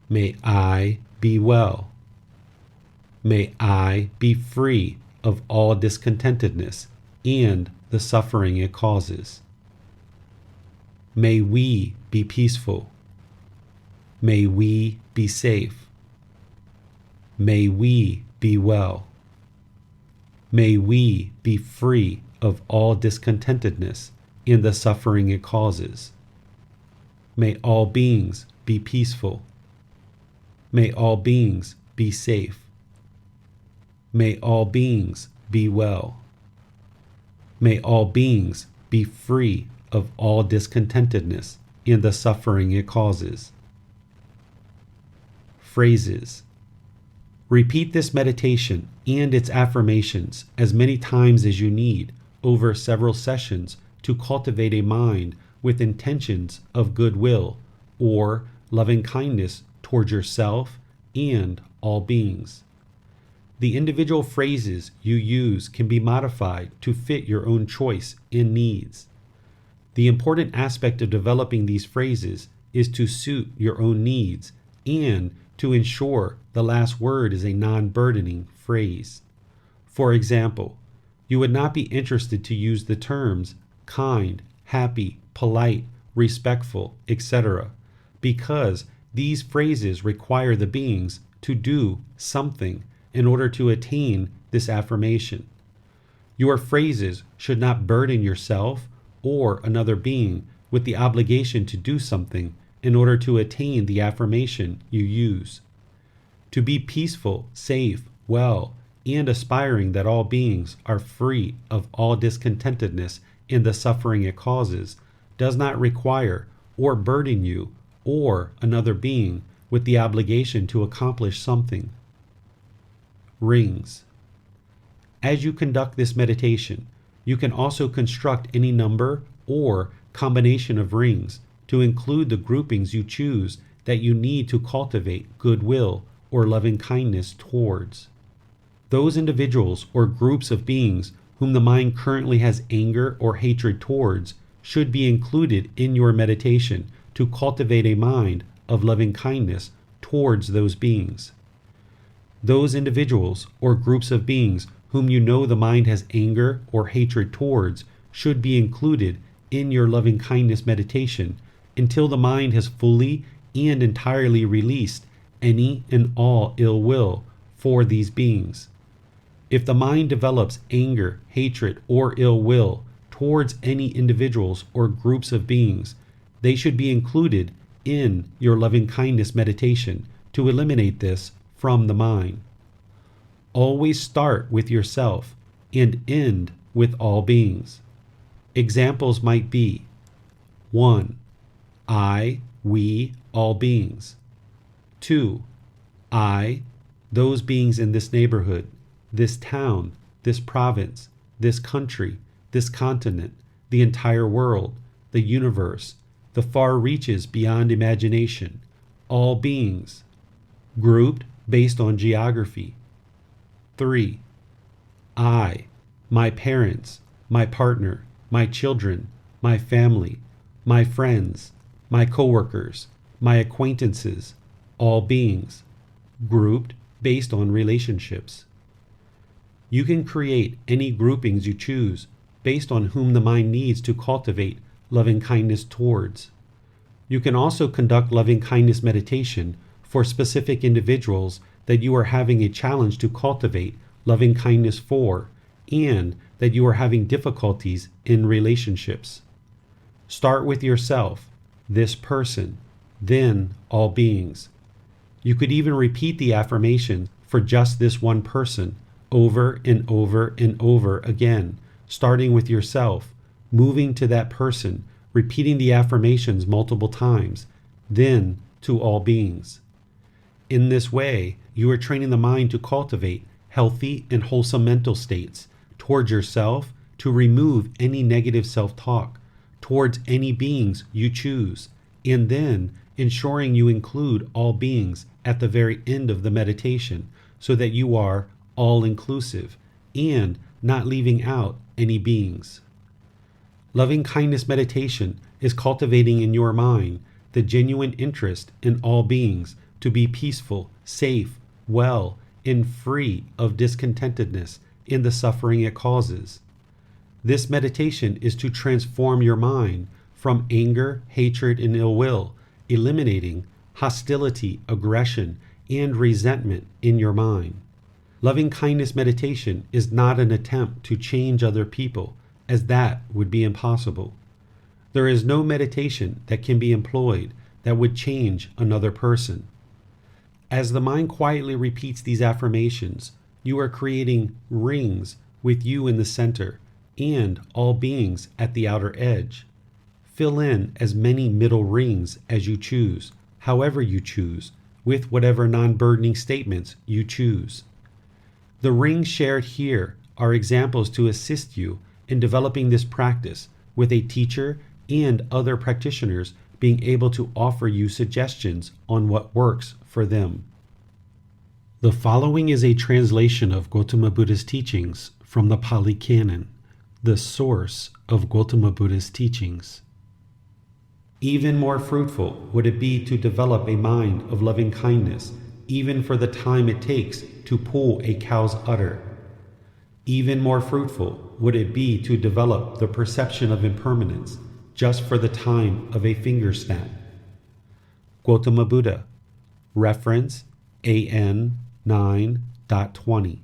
May I be well. May I be free of all discontentedness and the suffering it causes. May we be peaceful. May we be safe. May we be well. May we be free of all discontentedness and the suffering it causes. May all beings be peaceful. May all beings be safe. May all beings be well. May all beings be free of all discontentedness and the suffering it causes. Phrases. Repeat this meditation and its affirmations as many times as you need over several sessions to cultivate a mind with intentions of goodwill or loving kindness toward yourself and all beings. The individual phrases you use can be modified to fit your own choice and needs. The important aspect of developing these phrases is to suit your own needs and to ensure the last word is a non-burdening phrase. For example, you would not be interested to use the terms kind, happy, polite, respectful, etc., because these phrases require the beings to do something in order to attain this affirmation. Your phrases should not burden yourself or another being with the obligation to do something in order to attain the affirmation you use. To be peaceful, safe, well, and aspiring that all beings are free of all discontentedness and the suffering it causes does not require or burden you or another being with the obligation to accomplish something rings. As you conduct this meditation, you can also construct any number or combination of rings to include the groupings you choose that you need to cultivate goodwill or loving kindness towards. Those individuals or groups of beings whom the mind currently has anger or hatred towards should be included in your meditation to cultivate a mind of loving kindness towards those beings. Those individuals or groups of beings whom you know the mind has anger or hatred towards should be included in your loving kindness meditation until the mind has fully and entirely released any and all ill will for these beings. If the mind develops anger, hatred, or ill will towards any individuals or groups of beings, they should be included in your loving kindness meditation to eliminate this from the mind. Always start with yourself and end with all beings. Examples might be 1. I, we, all beings. 2. I, those beings in this neighborhood, this town, this province, this country, this continent, the entire world, the universe, the far reaches beyond imagination, all beings, grouped based on geography. 3. I, my parents, my partner, my children, my family, my friends, my coworkers, my acquaintances, all beings, grouped based on relationships. You can create any groupings you choose based on whom the mind needs to cultivate loving kindness towards. You can also conduct loving kindness meditation for specific individuals that you are having a challenge to cultivate loving kindness for, and that you are having difficulties in relationships. Start with yourself, this person, then all beings. You could even repeat the affirmation for just this one person over and over and over again, starting with yourself, moving to that person, repeating the affirmations multiple times, then to all beings. In this way, you are training the mind to cultivate healthy and wholesome mental states towards yourself, to remove any negative self-talk towards any beings you choose, and then ensuring you include all beings at the very end of the meditation so that you are all-inclusive and not leaving out any beings. Loving kindness meditation is cultivating in your mind the genuine interest in all beings to be peaceful, safe, well, and free of discontentedness in the suffering it causes. This meditation is to transform your mind from anger, hatred, and ill will, eliminating hostility, aggression, and resentment in your mind. Loving kindness meditation is not an attempt to change other people, as that would be impossible. There is no meditation that can be employed that would change another person. As the mind quietly repeats these affirmations, you are creating rings with you in the center and all beings at the outer edge. Fill in as many middle rings as you choose, however you choose, with whatever non-burdening statements you choose. The rings shared here are examples to assist you in developing this practice, with a teacher and other practitioners being able to offer you suggestions on what works for them. The following is a translation of Gotama Buddha's teachings from the Pali Canon, the source of Gotama Buddha's teachings. Even more fruitful would it be to develop a mind of loving kindness, even for the time it takes to pull a cow's udder. Even more fruitful would it be to develop the perception of impermanence, just for the time of a finger snap. Gotama Buddha. Reference AN 9.20.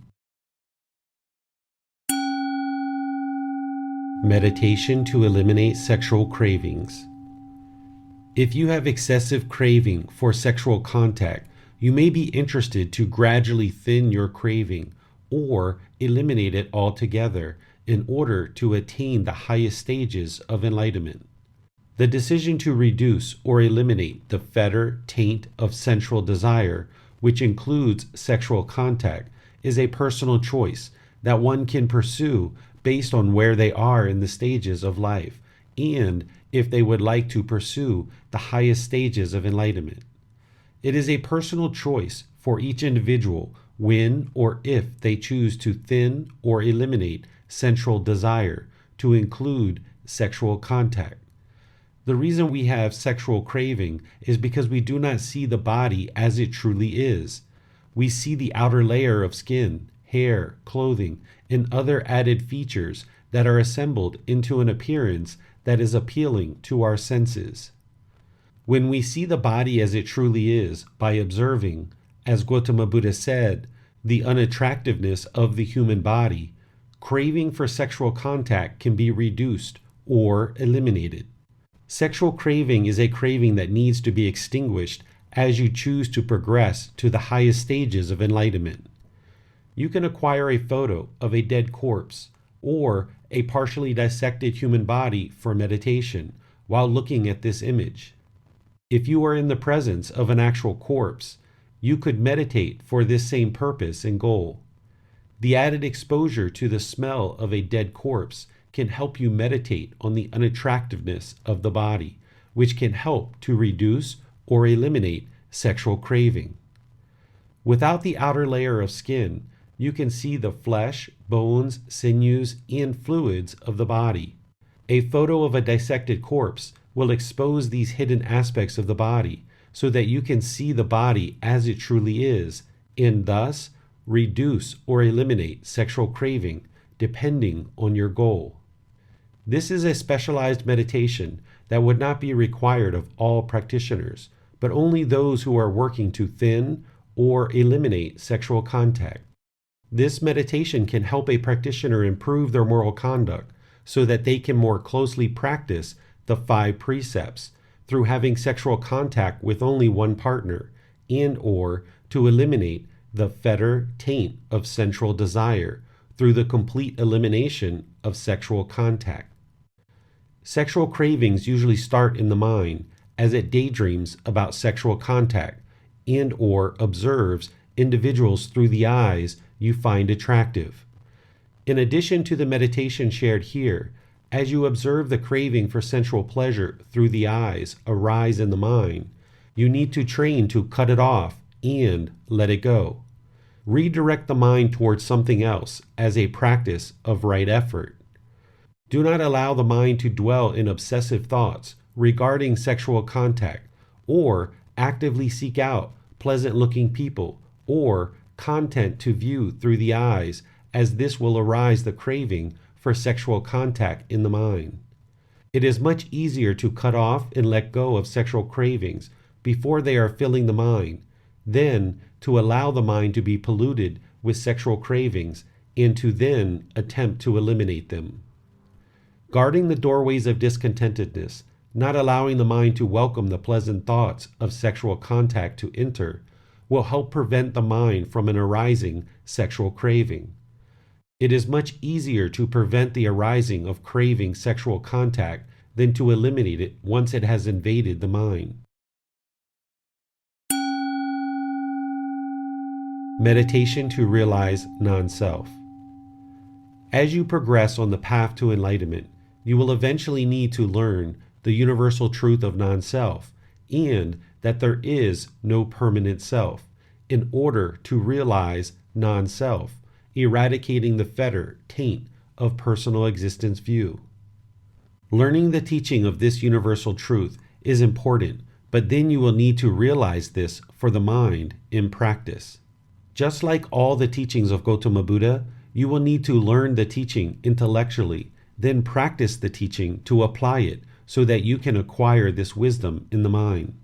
Meditation to eliminate sexual cravings. If you have excessive craving for sexual contact, you may be interested to gradually thin your craving or eliminate it altogether in order to attain the highest stages of enlightenment. The decision to reduce or eliminate the fetter taint of sensual desire, which includes sexual contact, is a personal choice that one can pursue based on where they are in the stages of life and if they would like to pursue the highest stages of enlightenment. It is a personal choice for each individual when or if they choose to thin or eliminate sensual desire to include sexual contact. The reason we have sexual craving is because we do not see the body as it truly is. We see the outer layer of skin, hair, clothing, and other added features that are assembled into an appearance that is appealing to our senses. When we see the body as it truly is by observing, as Gotama Buddha said, the unattractiveness of the human body, craving for sexual contact can be reduced or eliminated. Sexual craving is a craving that needs to be extinguished as you choose to progress to the highest stages of enlightenment. You can acquire a photo of a dead corpse or a partially dissected human body for meditation while looking at this image. If you are in the presence of an actual corpse, you could meditate for this same purpose and goal. The added exposure to the smell of a dead corpse can help you meditate on the unattractiveness of the body, which can help to reduce or eliminate sexual craving. Without the outer layer of skin, you can see the flesh, bones, sinews, and fluids of the body. A photo of a dissected corpse will expose these hidden aspects of the body so that you can see the body as it truly is and thus reduce or eliminate sexual craving depending on your goal. This is a specialized meditation that would not be required of all practitioners, but only those who are working to thin or eliminate sexual contact. This meditation can help a practitioner improve their moral conduct so that they can more closely practice the 5 precepts through having sexual contact with only one partner and or to eliminate the fetter taint of sensual desire through the complete elimination of sexual contact. Sexual cravings usually start in the mind as it daydreams about sexual contact and or observes individuals through the eyes you find attractive. In addition to the meditation shared here, as you observe the craving for sensual pleasure through the eyes arise in the mind, you need to train to cut it off and let it go. Redirect the mind towards something else as a practice of right effort. Do not allow the mind to dwell in obsessive thoughts regarding sexual contact or actively seek out pleasant-looking people or content to view through the eyes, as this will arise the craving for sexual contact in the mind. It is much easier to cut off and let go of sexual cravings before they are filling the mind than to allow the mind to be polluted with sexual cravings and to then attempt to eliminate them. Guarding the doorways of discontentedness, not allowing the mind to welcome the pleasant thoughts of sexual contact to enter, will help prevent the mind from an arising sexual craving. It is much easier to prevent the arising of craving sexual contact than to eliminate it once it has invaded the mind. Meditation to realize non-self. As you progress on the path to enlightenment, you will eventually need to learn the universal truth of non-self and that there is no permanent self in order to realize non-self, eradicating the fetter taint of personal existence view. Learning the teaching of this universal truth is important, but then you will need to realize this for the mind in practice. Just like all the teachings of Gotama Buddha, you will need to learn the teaching intellectually, then practice the teaching to apply it so that you can acquire this wisdom in the mind.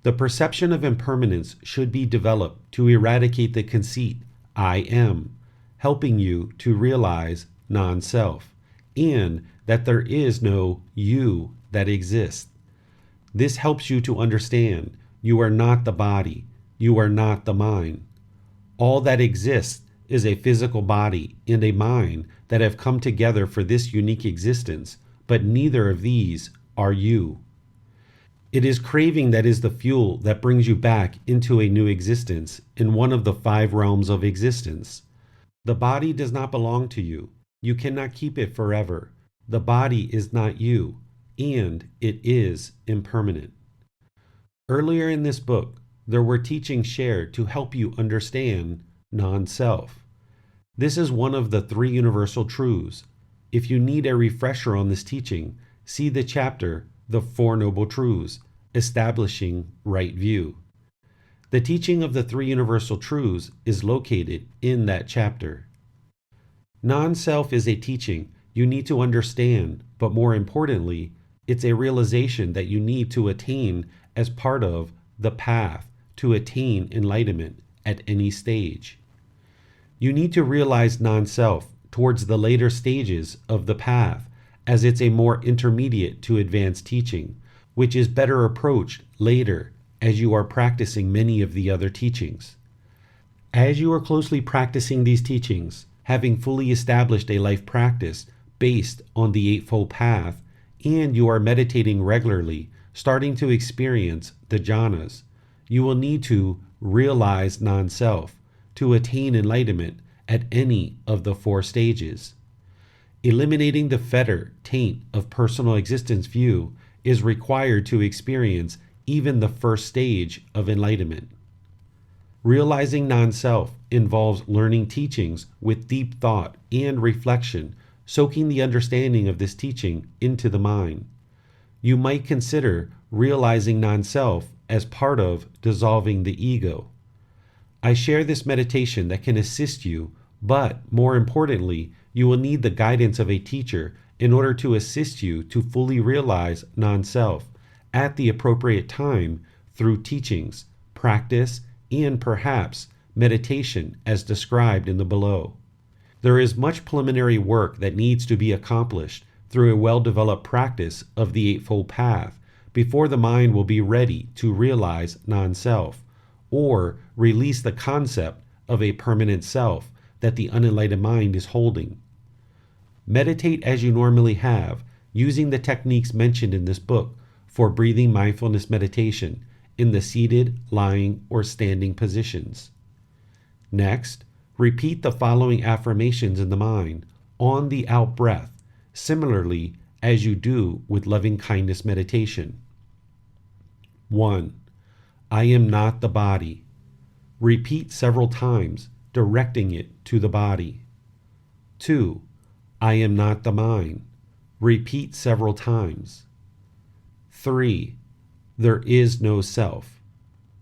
The perception of impermanence should be developed to eradicate the conceit, I am, helping you to realize non-self, and that there is no you that exists. This helps you to understand you are not the body, you are not the mind. All that exists is a physical body and a mind that have come together for this unique existence, but neither of these are you. It is craving that is the fuel that brings you back into a new existence in one of the 5 realms of existence. The body does not belong to you. You cannot keep it forever. The body is not you, and it is impermanent. Earlier in this book, there were teachings shared to help you understand non-self. This is one of the 3 universal truths. If you need a refresher on this teaching, see the chapter, The 4 Noble Truths, Establishing Right View. The teaching of the 3 universal truths is located in that chapter. Non-self is a teaching you need to understand, but more importantly, it's a realization that you need to attain as part of the path to attain enlightenment at any stage. You need to realize non-self towards the later stages of the path, as it's a more intermediate to advanced teaching, which is better approached later as you are practicing many of the other teachings. As you are closely practicing these teachings, having fully established a life practice based on the Eightfold Path, and you are meditating regularly, starting to experience the jhanas, you will need to realize non-self to attain enlightenment at any of the 4 stages. Eliminating the fetter taint of personal existence view is required to experience even the first stage of enlightenment. Realizing non-self involves learning teachings with deep thought and reflection, soaking the understanding of this teaching into the mind. You might consider realizing non-self as part of dissolving the ego. I share this meditation that can assist you, but more importantly, you will need the guidance of a teacher in order to assist you to fully realize non-self at the appropriate time through teachings, practice, and perhaps meditation as described in the below. There is much preliminary work that needs to be accomplished through a well-developed practice of the Eightfold Path before the mind will be ready to realize non-self or release the concept of a permanent self that the unenlightened mind is holding. Meditate as you normally have, using the techniques mentioned in this book for breathing mindfulness meditation in the seated, lying, or standing positions. Next, repeat the following affirmations in the mind on the out breath, similarly as you do with loving kindness meditation. 1. I am not the body. Repeat several times, directing it to the body. 2. I am not the mind. Repeat several times. 3. There is no self.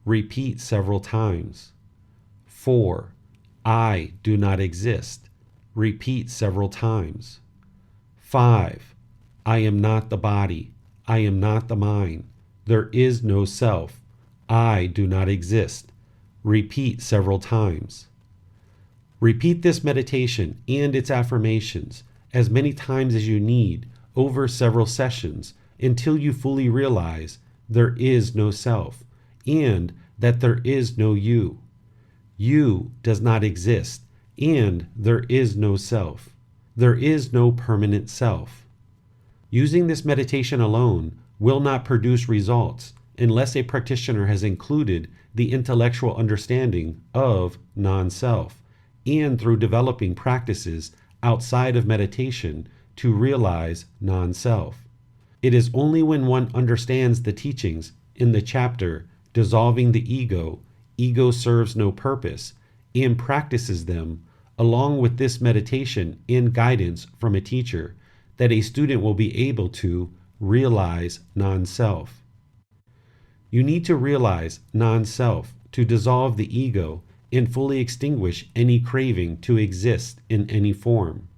Repeat several times. 4. I do not exist. Repeat several times. 5. I am not the body. I am not the mind. There is no self. I do not exist. Repeat several times. Repeat this meditation and its affirmations as many times as you need over several sessions until you fully realize there is no self and that there is no you. You does not exist and there is no self. There is no permanent self. Using this meditation alone will not produce results unless a practitioner has included the intellectual understanding of non-self and through developing practices outside of meditation to realize non-self. It is only when one understands the teachings in the chapter Dissolving the Ego, Ego Serves No Purpose, and practices them along with this meditation and guidance from a teacher that a student will be able to realize non-self. You need to realize non-self to dissolve the ego and fully extinguish any craving to exist in any form.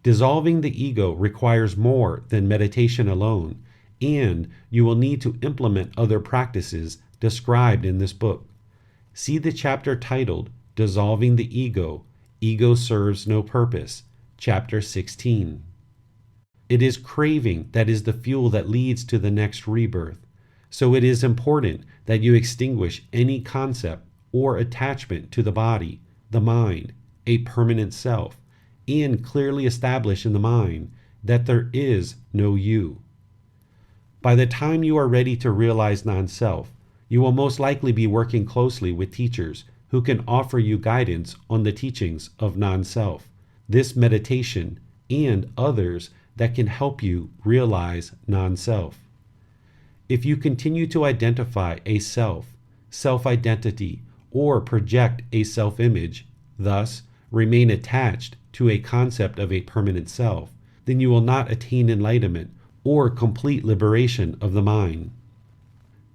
Dissolving the ego requires more than meditation alone, and you will need to implement other practices described in this book. See the chapter titled Dissolving the Ego, Ego Serves No Purpose, Chapter 16. It is craving that is the fuel that leads to the next rebirth, so it is important that you extinguish any concept or attachment to the body, the mind, a permanent self, and clearly establish in the mind that there is no you. By the time you are ready to realize non-self, you will most likely be working closely with teachers who can offer you guidance on the teachings of non-self, this meditation, and others that can help you realize non-self. If you continue to identify a self-identity, or project a self-image, thus remain attached to a concept of a permanent self, then you will not attain enlightenment or complete liberation of the mind.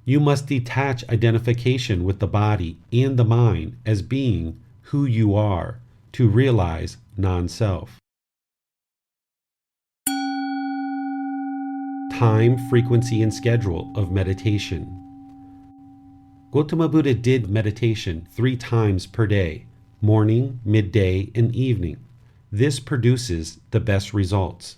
You must detach identification with the body and the mind as being who you are to realize non-self. Time, frequency, and schedule of meditation. Gotama Buddha did meditation 3 times per day, morning, midday, and evening. This produces the best results.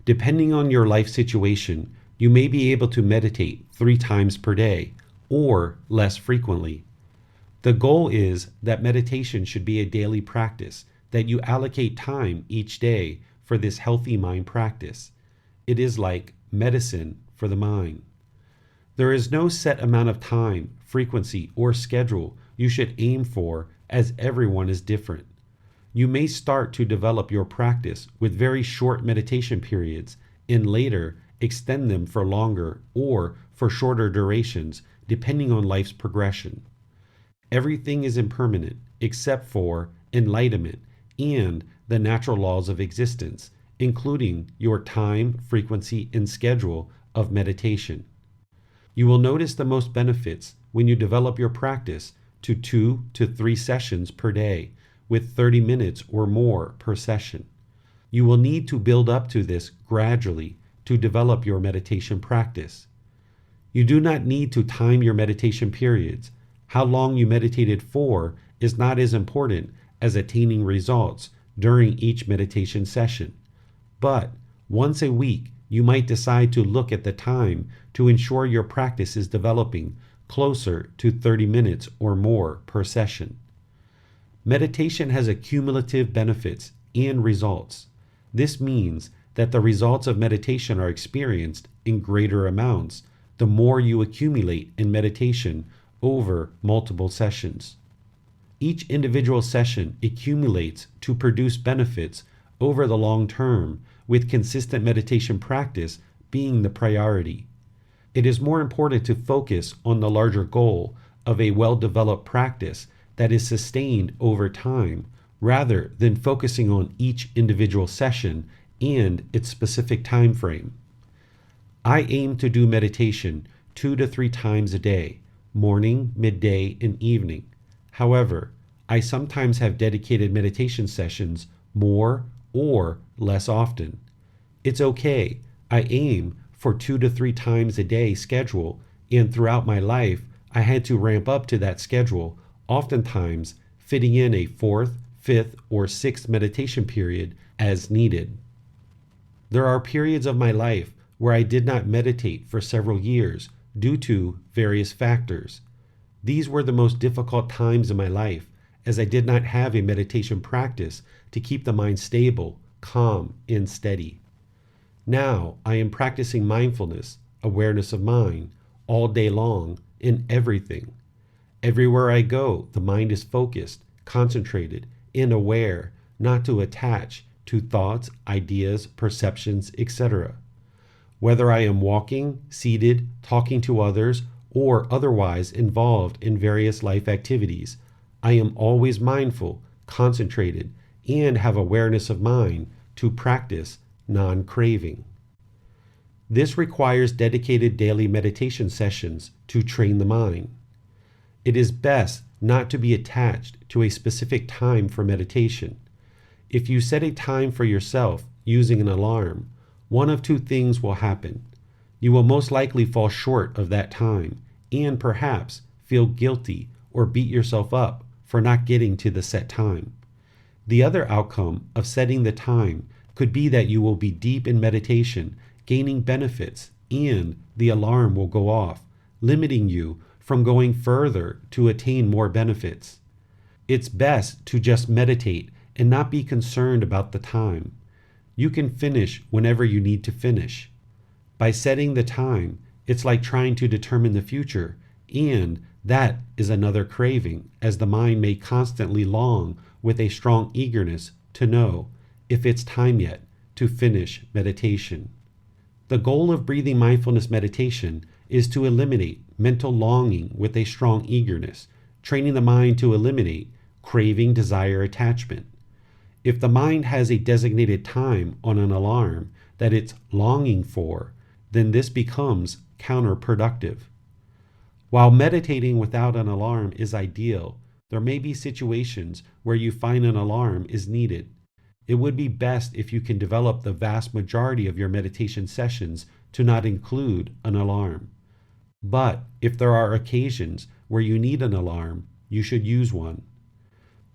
Depending on your life situation, you may be able to meditate 3 times per day, or less frequently. The goal is that meditation should be a daily practice, that you allocate time each day for this healthy mind practice. It is like medicine for the mind. There is no set amount of time, frequency, or schedule you should aim for, as everyone is different. You may start to develop your practice with very short meditation periods and later extend them for longer or for shorter durations depending on life's progression. Everything is impermanent except for enlightenment and the natural laws of existence, including your time, frequency, and schedule of meditation. You will notice the most benefits when you develop your practice to 2 to 3 sessions per day, with 30 minutes or more per session. You will need to build up to this gradually to develop your meditation practice. You do not need to time your meditation periods. How long you meditated for is not as important as attaining results during each meditation session. But once a week, you might decide to look at the time to ensure your practice is developing closer to 30 minutes or more per session. Meditation has cumulative benefits and results. This means that the results of meditation are experienced in greater amounts the more you accumulate in meditation over multiple sessions. Each individual session accumulates to produce benefits over the long term, with consistent meditation practice being the priority. It is more important to focus on the larger goal of a well-developed practice that is sustained over time, rather than focusing on each individual session and its specific time frame. I aim to do meditation 2 to 3 times a day, morning, midday, and evening. However, I sometimes have dedicated meditation sessions more or less often. It's okay. I aim for 2 to 3 times a day schedule, and throughout my life, I had to ramp up to that schedule, oftentimes fitting in a 4th, 5th, or 6th meditation period as needed. There are periods of my life where I did not meditate for several years due to various factors. These were the most difficult times in my life, as I did not have a meditation practice to keep the mind stable, calm, and steady. Now I am practicing mindfulness, awareness of mind, all day long in everything. Everywhere I go, the mind is focused, concentrated, and aware not to attach to thoughts, ideas, perceptions, etc. Whether I am walking, seated, talking to others, or otherwise involved in various life activities, I am always mindful, concentrated, and have awareness of mind to practice non-craving. This requires dedicated daily meditation sessions to train the mind. It is best not to be attached to a specific time for meditation. If you set a time for yourself using an alarm, one of 2 things will happen. You will most likely fall short of that time and perhaps feel guilty or beat yourself up for not getting to the set time. The other outcome of setting the time could be that you will be deep in meditation, gaining benefits, and the alarm will go off, limiting you from going further to attain more benefits. It's best to just meditate and not be concerned about the time. You can finish whenever you need to finish. By setting the time, It's like trying to determine the future, and that is another craving, as the mind may constantly long with a strong eagerness to know if it's time yet to finish meditation. The goal of breathing mindfulness meditation is to eliminate mental longing with a strong eagerness, training the mind to eliminate craving, desire, attachment. If the mind has a designated time on an alarm that it's longing for, then this becomes counterproductive. While meditating without an alarm is ideal, there may be situations where you find an alarm is needed. It would be best if you can develop the vast majority of your meditation sessions to not include an alarm. But if there are occasions where you need an alarm, you should use one.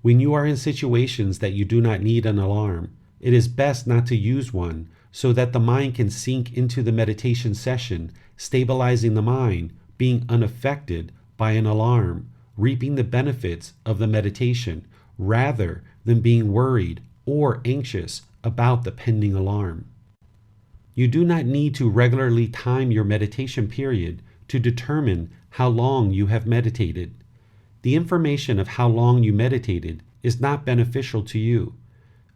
When you are in situations that you do not need an alarm, it is best not to use one so that the mind can sink into the meditation session, stabilizing the mind, being unaffected by an alarm, reaping the benefits of the meditation, rather than being worried or anxious about the pending alarm. You do not need to regularly time your meditation period to determine how long you have meditated. The information of how long you meditated is not beneficial to you.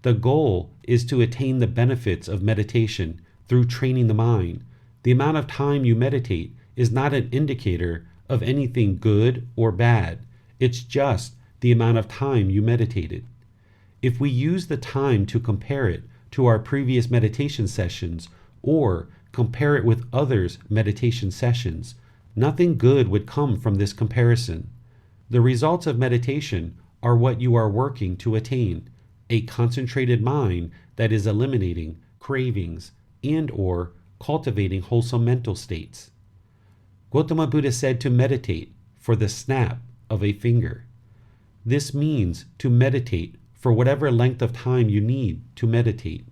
The goal is to attain the benefits of meditation through training the mind. The amount of time you meditate is not an indicator of anything good or bad. It's just the amount of time you meditated. If we use the time to compare it to our previous meditation sessions or compare it with others' meditation sessions, nothing good would come from this comparison. The results of meditation are what you are working to attain, a concentrated mind that is eliminating cravings and/or cultivating wholesome mental states. Gotama Buddha said to meditate for the snap of a finger. This means to meditate for whatever length of time you need to meditate.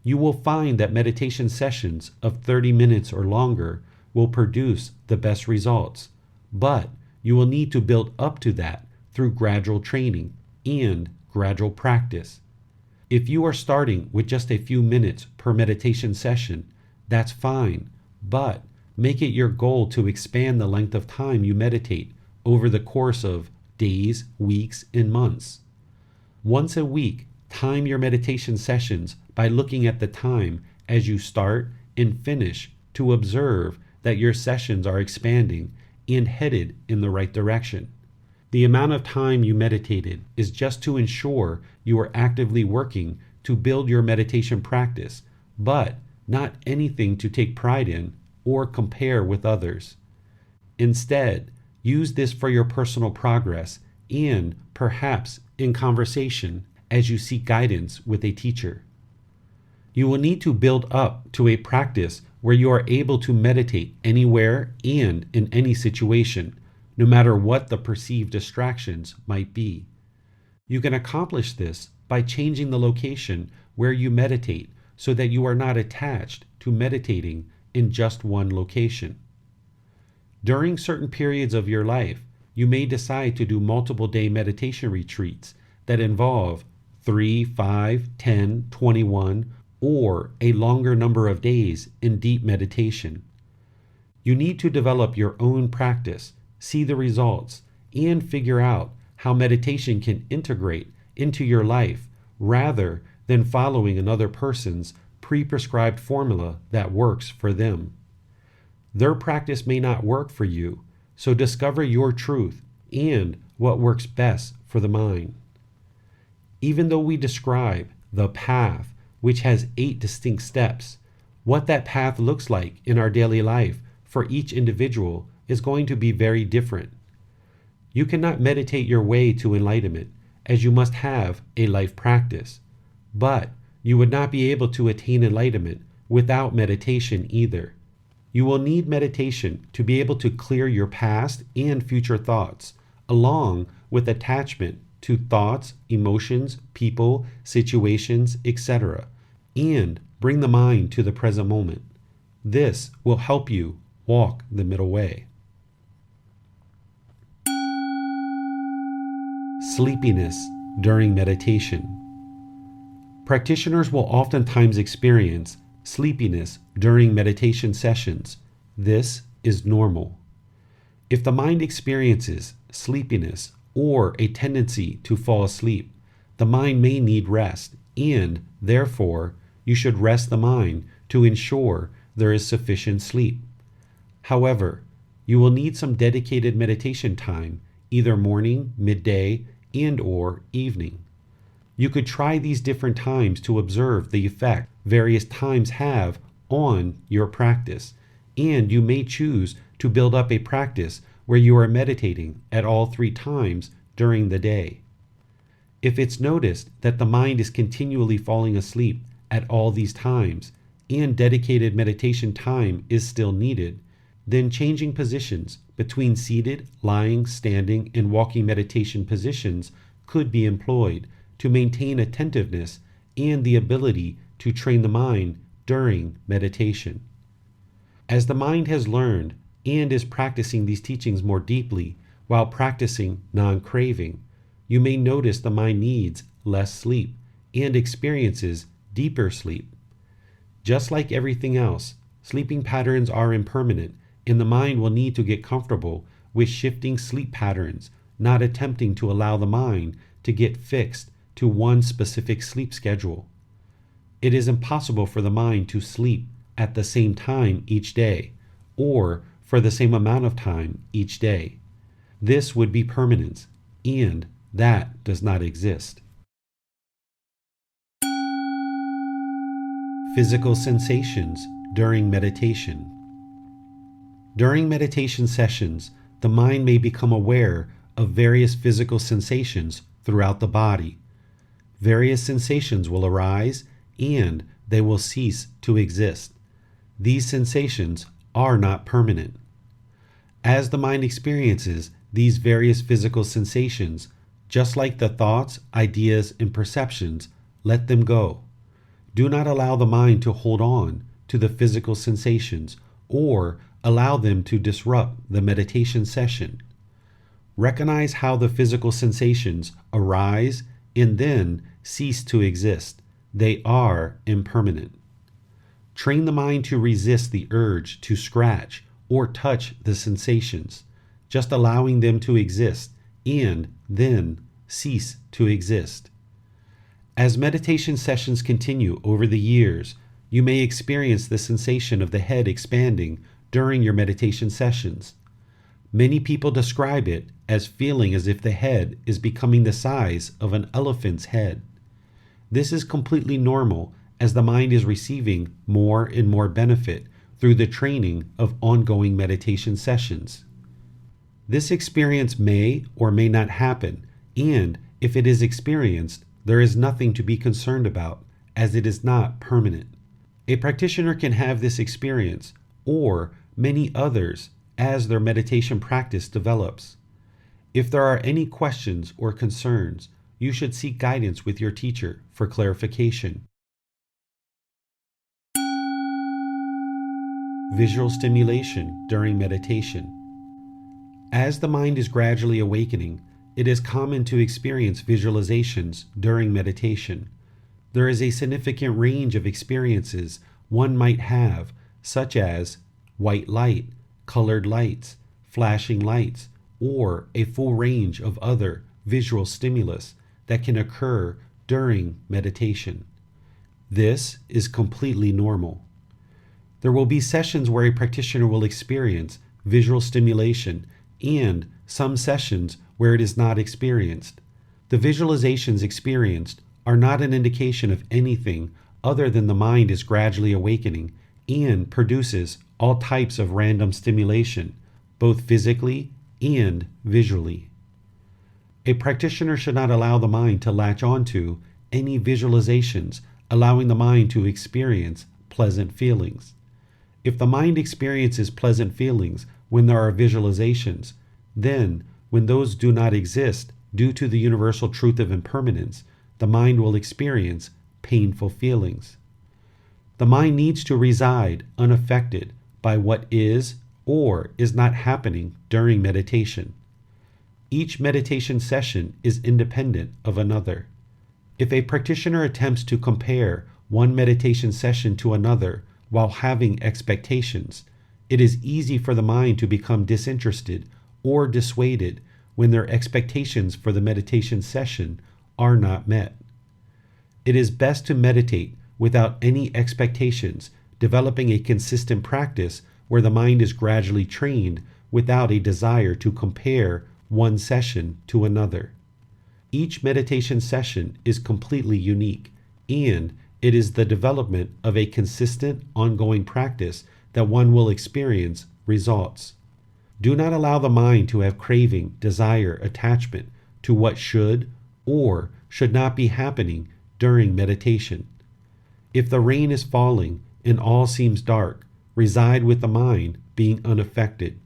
You will find that meditation sessions of 30 minutes or longer will produce the best results, but you will need to build up to that through gradual training and gradual practice. If you are starting with just a few minutes per meditation session, that's fine, but make it your goal to expand the length of time you meditate over the course of days, weeks, and months. Once a week, time your meditation sessions by looking at the time as you start and finish to observe that your sessions are expanding and headed in the right direction. The amount of time you meditated is just to ensure you are actively working to build your meditation practice, but not anything to take pride in or compare with others. Instead, use this for your personal progress and perhaps in conversation as you seek guidance with a teacher. You will need to build up to a practice where you are able to meditate anywhere and in any situation, no matter what the perceived distractions might be. You can accomplish this by changing the location where you meditate so that you are not attached to meditating in just one location. During certain periods of your life, you may decide to do multiple day meditation retreats that involve 3, 5, 10, 21, or a longer number of days in deep meditation. You need to develop your own practice, see the results, and figure out how meditation can integrate into your life rather than following another person's pre-prescribed formula that works for them. Their practice may not work for you, so discover your truth and what works best for the mind. Even though we describe the path, which has 8 distinct steps, what that path looks like in our daily life for each individual is going to be very different. You cannot meditate your way to enlightenment, as you must have a life practice, but you would not be able to attain enlightenment without meditation either. You will need meditation to be able to clear your past and future thoughts, along with attachment to thoughts, emotions, people, situations, etc., and bring the mind to the present moment. This will help you walk the middle way. Sleepiness during meditation. Practitioners will oftentimes experience sleepiness during meditation sessions. This is normal. If the mind experiences sleepiness or a tendency to fall asleep, the mind may need rest, and therefore you should rest the mind to ensure there is sufficient sleep. However, you will need some dedicated meditation time, either morning, midday, and/or evening. You could try these different times to observe the effect various times have on your practice, and you may choose to build up a practice where you are meditating at all 3 times during the day. If it's noticed that the mind is continually falling asleep at all these times, and dedicated meditation time is still needed, then changing positions between seated, lying, standing, and walking meditation positions could be employed to maintain attentiveness and the ability to train the mind during meditation. As the mind has learned and is practicing these teachings more deeply while practicing non-craving, you may notice the mind needs less sleep and experiences deeper sleep. Just like everything else, sleeping patterns are impermanent, and the mind will need to get comfortable with shifting sleep patterns, not attempting to allow the mind to get fixed to one specific sleep schedule. It is impossible for the mind to sleep at the same time each day, or for the same amount of time each day. This would be permanence, and that does not exist. Physical sensations during meditation. During meditation sessions, the mind may become aware of various physical sensations throughout the body. Various sensations will arise and they will cease to exist. These sensations are not permanent. As the mind experiences these various physical sensations, just like the thoughts, ideas, and perceptions, let them go. Do not allow the mind to hold on to the physical sensations or allow them to disrupt the meditation session. Recognize how the physical sensations arise and then cease to exist. They are impermanent. Train the mind to resist the urge to scratch or touch the sensations, just allowing them to exist and then cease to exist. As meditation sessions continue over the years, you may experience the sensation of the head expanding during your meditation sessions. Many people describe it as feeling as if the head is becoming the size of an elephant's head. This is completely normal as the mind is receiving more and more benefit through the training of ongoing meditation sessions. This experience may or may not happen, and if it is experienced, there is nothing to be concerned about, as it is not permanent. A practitioner can have this experience, or many others, as their meditation practice develops. If there are any questions or concerns, you should seek guidance with your teacher for clarification. Visual stimulation during meditation. As the mind is gradually awakening, it is common to experience visualizations during meditation. There is a significant range of experiences one might have, such as white light, colored lights, flashing lights, or a full range of other visual stimulus that can occur during meditation. This is completely normal. There will be sessions where a practitioner will experience visual stimulation and some sessions where it is not experienced. The visualizations experienced are not an indication of anything other than the mind is gradually awakening and produces all types of random stimulation, both physically and visually. A practitioner should not allow the mind to latch onto any visualizations, allowing the mind to experience pleasant feelings. If the mind experiences pleasant feelings when there are visualizations, then when those do not exist due to the universal truth of impermanence, the mind will experience painful feelings. The mind needs to reside unaffected by what is or is not happening during meditation. Each meditation session is independent of another. If a practitioner attempts to compare one meditation session to another while having expectations, It is easy for the mind to become disinterested or dissuaded when their expectations for the meditation session are not met. It is best to meditate without any expectations, developing a consistent practice where the mind is gradually trained without a desire to compare one session to another. Each meditation session is completely unique, and it is the development of a consistent, ongoing practice that one will experience results. Do not allow the mind to have craving, desire, attachment to what should or should not be happening during meditation. If the rain is falling and all seems dark, reside with the mind being unaffected.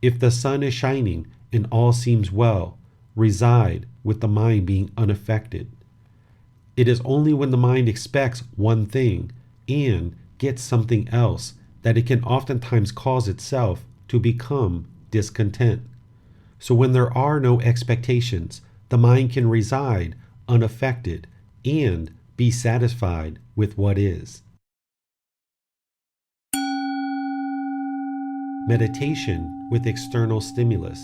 If the sun is shining and all seems well, reside with the mind being unaffected. It is only when the mind expects one thing and gets something else that it can oftentimes cause itself to become discontent. So when there are no expectations, the mind can reside unaffected and be satisfied with what is. Meditation with external stimulus.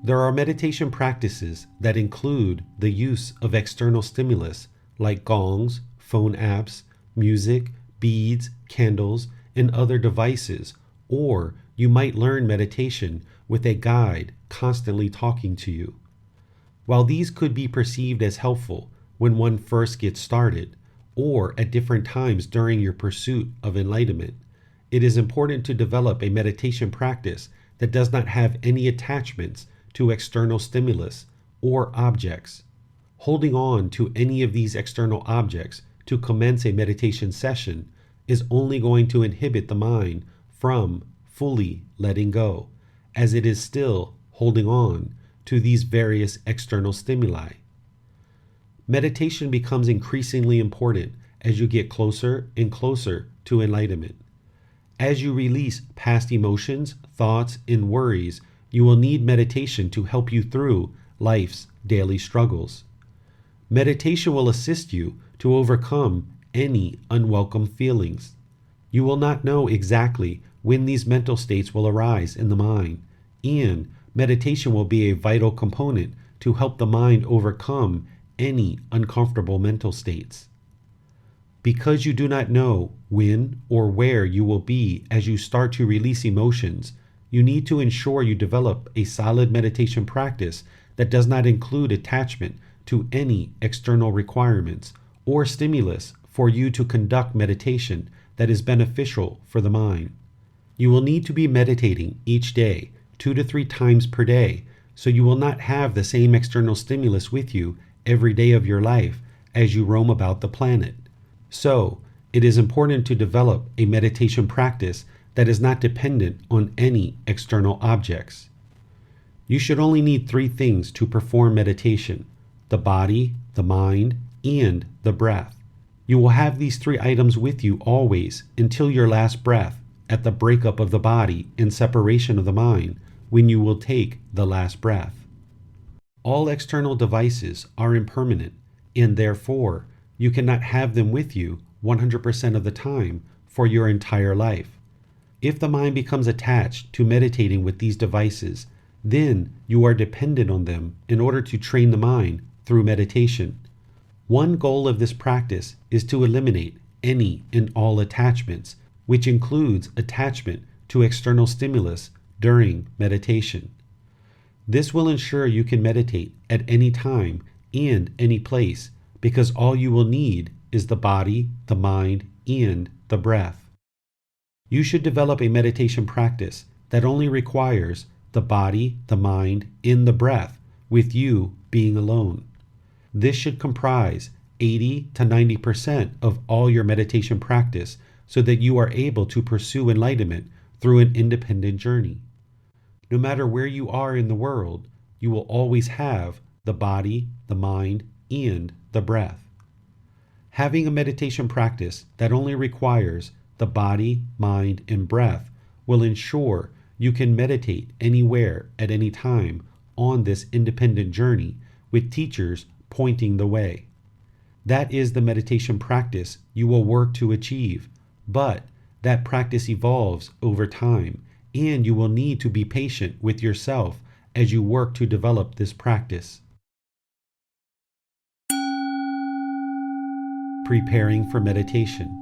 There are meditation practices that include the use of external stimulus like gongs, phone apps, music, beads, candles, and other devices, or you might learn meditation with a guide constantly talking to you. While these could be perceived as helpful when one first gets started, or at different times during your pursuit of enlightenment, it is important to develop a meditation practice that does not have any attachments to external stimulus or objects. Holding on to any of these external objects to commence a meditation session is only going to inhibit the mind from fully letting go, as it is still holding on to these various external stimuli. Meditation becomes increasingly important as you get closer and closer to enlightenment. As you release past emotions, thoughts, and worries, you will need meditation to help you through life's daily struggles. Meditation will assist you to overcome any unwelcome feelings. You will not know exactly when these mental states will arise in the mind, and meditation will be a vital component to help the mind overcome any uncomfortable mental states. Because you do not know when or where you will be as you start to release emotions, you need to ensure you develop a solid meditation practice that does not include attachment to any external requirements or stimulus for you to conduct meditation that is beneficial for the mind. You will need to be meditating each day, 2 to 3 times per day, so you will not have the same external stimulus with you every day of your life as you roam about the planet. So, it is important to develop a meditation practice that is not dependent on any external objects. You should only need 3 things to perform meditation: the body, the mind, and the breath. You will have these 3 items with you always until your last breath, at the breakup of the body and separation of the mind, when you will take the last breath. All external devices are impermanent, and therefore you cannot have them with you 100% of the time for your entire life. If the mind becomes attached to meditating with these devices, then you are dependent on them in order to train the mind through meditation. One goal of this practice is to eliminate any and all attachments, which includes attachment to external stimulus during meditation. This will ensure you can meditate at any time and any place, because all you will need is the body, the mind, and the breath. You should develop a meditation practice that only requires the body, the mind, and the breath, with you being alone. This should comprise 80 to 90% of all your meditation practice so that you are able to pursue enlightenment through an independent journey. No matter where you are in the world, you will always have the body, the mind, and the breath. Having a meditation practice that only requires the body, mind, and breath will ensure you can meditate anywhere at any time on this independent journey with teachers pointing the way. That is the meditation practice you will work to achieve, but that practice evolves over time, and you will need to be patient with yourself as you work to develop this practice. Preparing for meditation.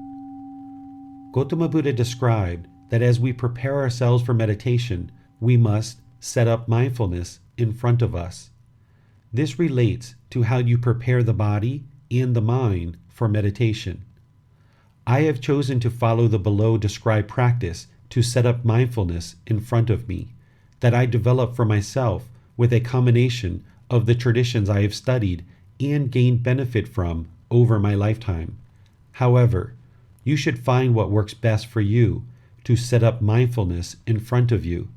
Gotama Buddha described that as we prepare ourselves for meditation, we must set up mindfulness in front of us. This relates to how you prepare the body and the mind for meditation. I have chosen to follow the below described practice to set up mindfulness in front of me, that I developed for myself with a combination of the traditions I have studied and gained benefit from over my lifetime. However, you should find what works best for you to set up mindfulness in front of you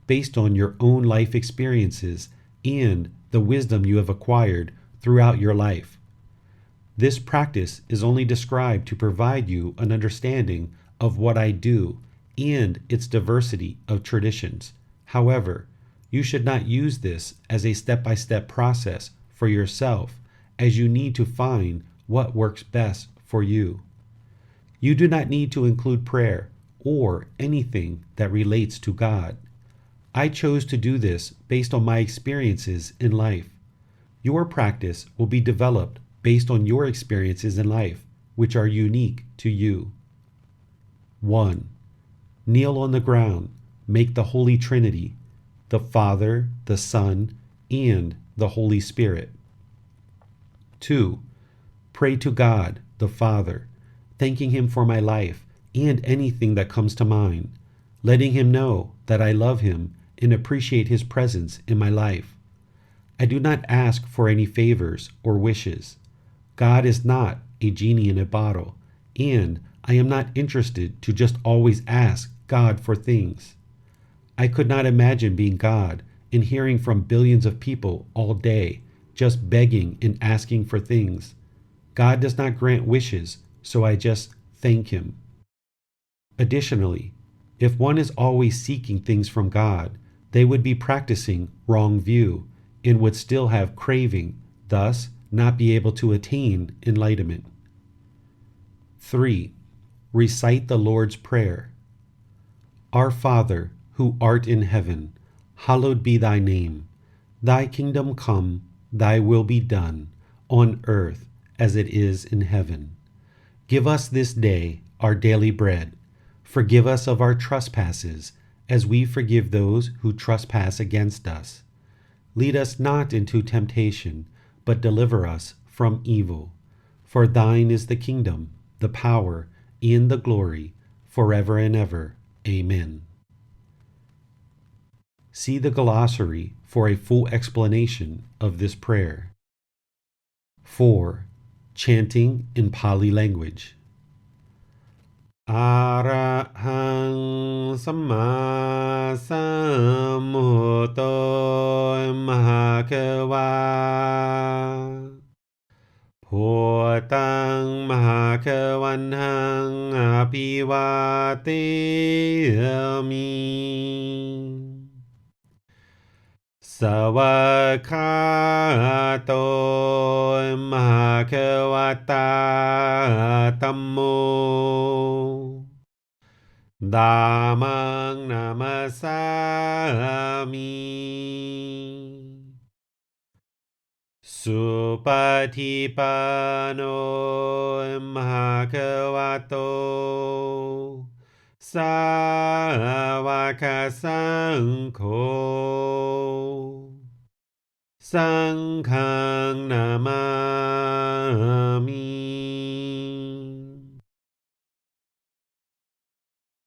based on your own life experiences and the wisdom you have acquired throughout your life. This practice is only described to provide you an understanding of what I do and its diversity of traditions. However, you should not use this as a step-by-step process for yourself, as you need to find what works best for you. You do not need to include prayer or anything that relates to God. I chose to do this based on my experiences in life. Your practice will be developed based on your experiences in life, which are unique to you. 1. Kneel on the ground. Make the Holy Trinity, the Father, the Son, and the Holy Spirit. 2. Pray to God, the Father, thanking Him for my life and anything that comes to mind, letting Him know that I love Him and appreciate His presence in my life. I do not ask for any favors or wishes. God is not a genie in a bottle, and I am not interested to just always ask God for things. I could not imagine being God and hearing from billions of people all day, just begging and asking for things. God does not grant wishes, so I just thank Him. Additionally, if one is always seeking things from God, they would be practicing wrong view and would still have craving, thus not be able to attain enlightenment. 3. Recite the Lord's Prayer. Our Father, who art in heaven, hallowed be thy name. Thy kingdom come, thy will be done, on earth as it is in heaven. Give us this day our daily bread. Forgive us of our trespasses, as we forgive those who trespass against us. Lead us not into temptation, but deliver us from evil. For thine is the kingdom, the power, and the glory, forever and ever. Amen. See the glossary for a full explanation of this prayer. 4. Chanting in Pali language. Arahang Samma Sambuddho Mahakava Bhutang Mahakavanhang Apivateyami Savakato Mahakavata Tammo Dhammang Namasami Supatipano Mahakavato Savaka Sankho Sanghang Namami.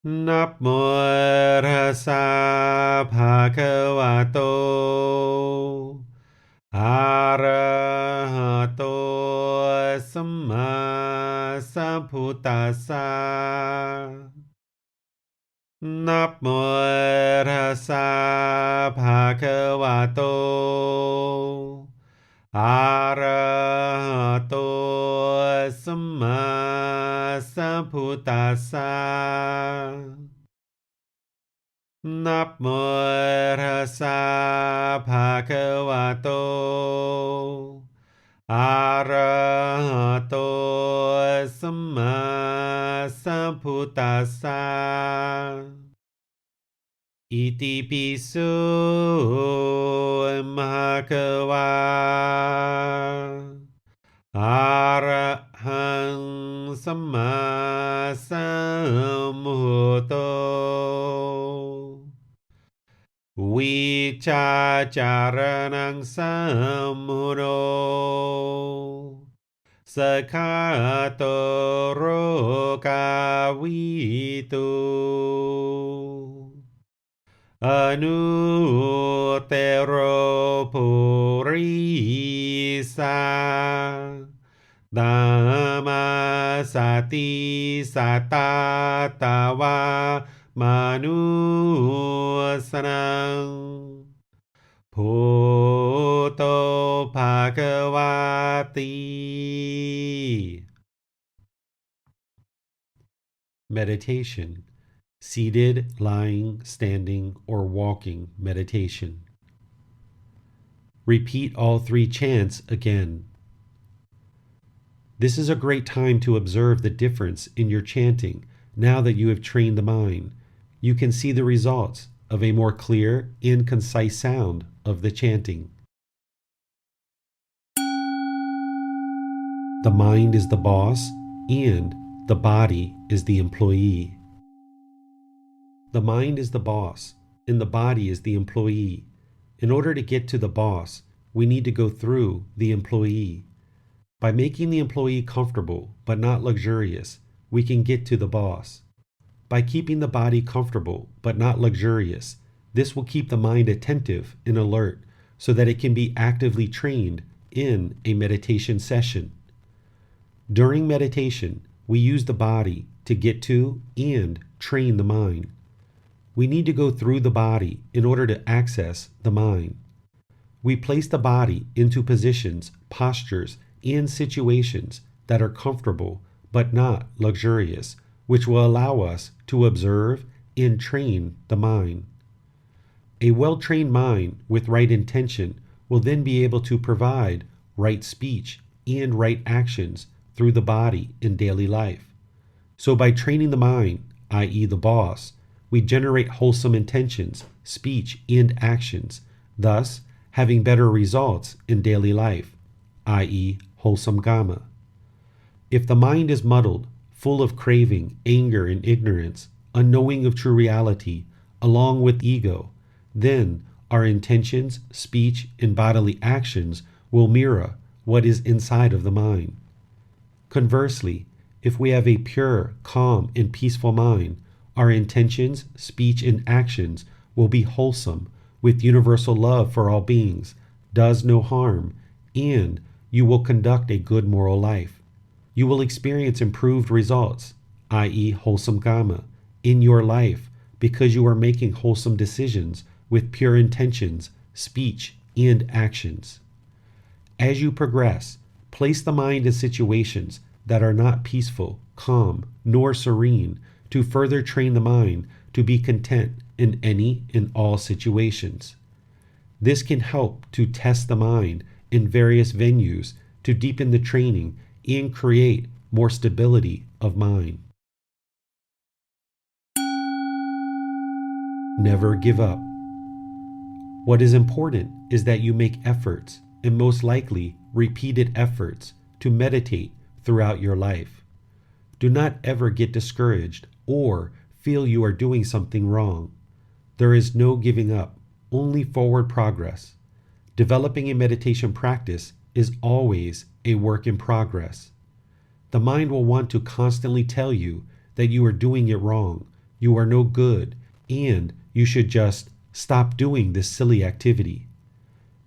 Namo Tassa Bhagavato Arahato Samma Sambuddhassa. Namo Tassa Bhagavato Arahato Samma Sambuddhassa. Namo Tassa Bhagavato Arahato Samma สัมพุทธัสสะอิติปิโสมหะคะวาอะระหังสัมมาสัมพุทโธวิชาจารณังสัมมุโนสคาโตโรกาวิตุอนุเตโรปุริสาดามาสติสัตตาตาวามานุสนังพุทโธภะคะวาติ Meditation. Seated, lying, standing, or walking meditation. Repeat all three chants again. This is a great time to observe the difference in your chanting now that you have trained the mind. You can see the results of a more clear and concise sound of the chanting. The mind is the boss and the body is the employee. The mind is the boss and the body is the employee. In order to get to the boss, we need to go through the employee. By making the employee comfortable but not luxurious, we can get to the boss. By keeping the body comfortable but not luxurious, this will keep the mind attentive and alert so that it can be actively trained in a meditation session. During meditation, we use the body to get to and train the mind. We need to go through the body in order to access the mind. We place the body into positions, postures, and situations that are comfortable but not luxurious, which will allow us to observe and train the mind. A well-trained mind with right intention will then be able to provide right speech and right actions through the body in daily life. So by training the mind, i.e. the boss, we generate wholesome intentions, speech, and actions, thus having better results in daily life, i.e. wholesome Gama. If the mind is muddled, full of craving, anger, and ignorance, unknowing of true reality, along with ego, then our intentions, speech, and bodily actions will mirror what is inside of the mind. Conversely, if we have a pure, calm, and peaceful mind, our intentions, speech, and actions will be wholesome, with universal love for all beings, does no harm, and you will conduct a good moral life. You will experience improved results, i.e. wholesome Gama, in your life because you are making wholesome decisions with pure intentions, speech, and actions. As you progress, place the mind in situations that are not peaceful, calm, nor serene to further train the mind to be content in any and all situations. This can help to test the mind in various venues to deepen the training and create more stability of mind. Never give up. What is important is that you make efforts, and most likely repeated efforts, to meditate throughout your life. Do not ever get discouraged or feel you are doing something wrong. There is no giving up, only forward progress. Developing a meditation practice is always a work in progress. The mind will want to constantly tell you that you are doing it wrong, you are no good, and you should just stop doing this silly activity.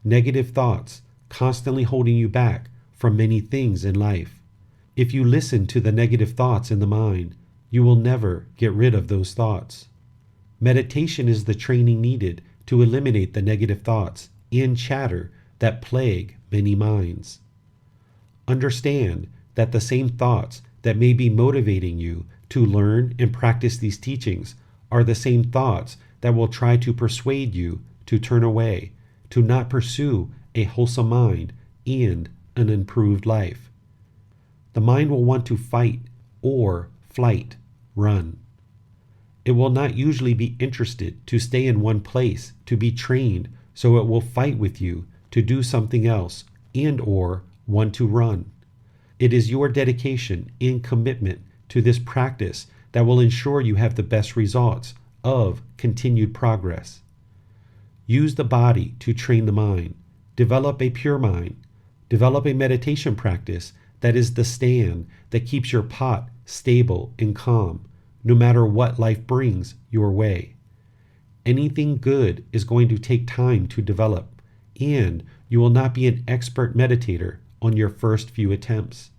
Negative thoughts constantly holding you back from many things in life. If you listen to the negative thoughts in the mind, you will never get rid of those thoughts. Meditation is the training needed to eliminate the negative thoughts and chatter that plague many minds. Understand that the same thoughts that may be motivating you to learn and practice these teachings are the same thoughts that will try to persuade you to turn away, to not pursue a wholesome mind and an improved life. The mind will want to fight or flight, run. It will not usually be interested to stay in one place to be trained, so it will fight with you to do something else and or want to run. It is your dedication and commitment to this practice that will ensure you have the best results of continued progress. Use the body to train the mind. Develop a pure mind. Develop a meditation practice that is the stand that keeps your pot stable and calm, no matter what life brings your way. Anything good is going to take time to develop, and you will not be an expert meditator on your first few attempts.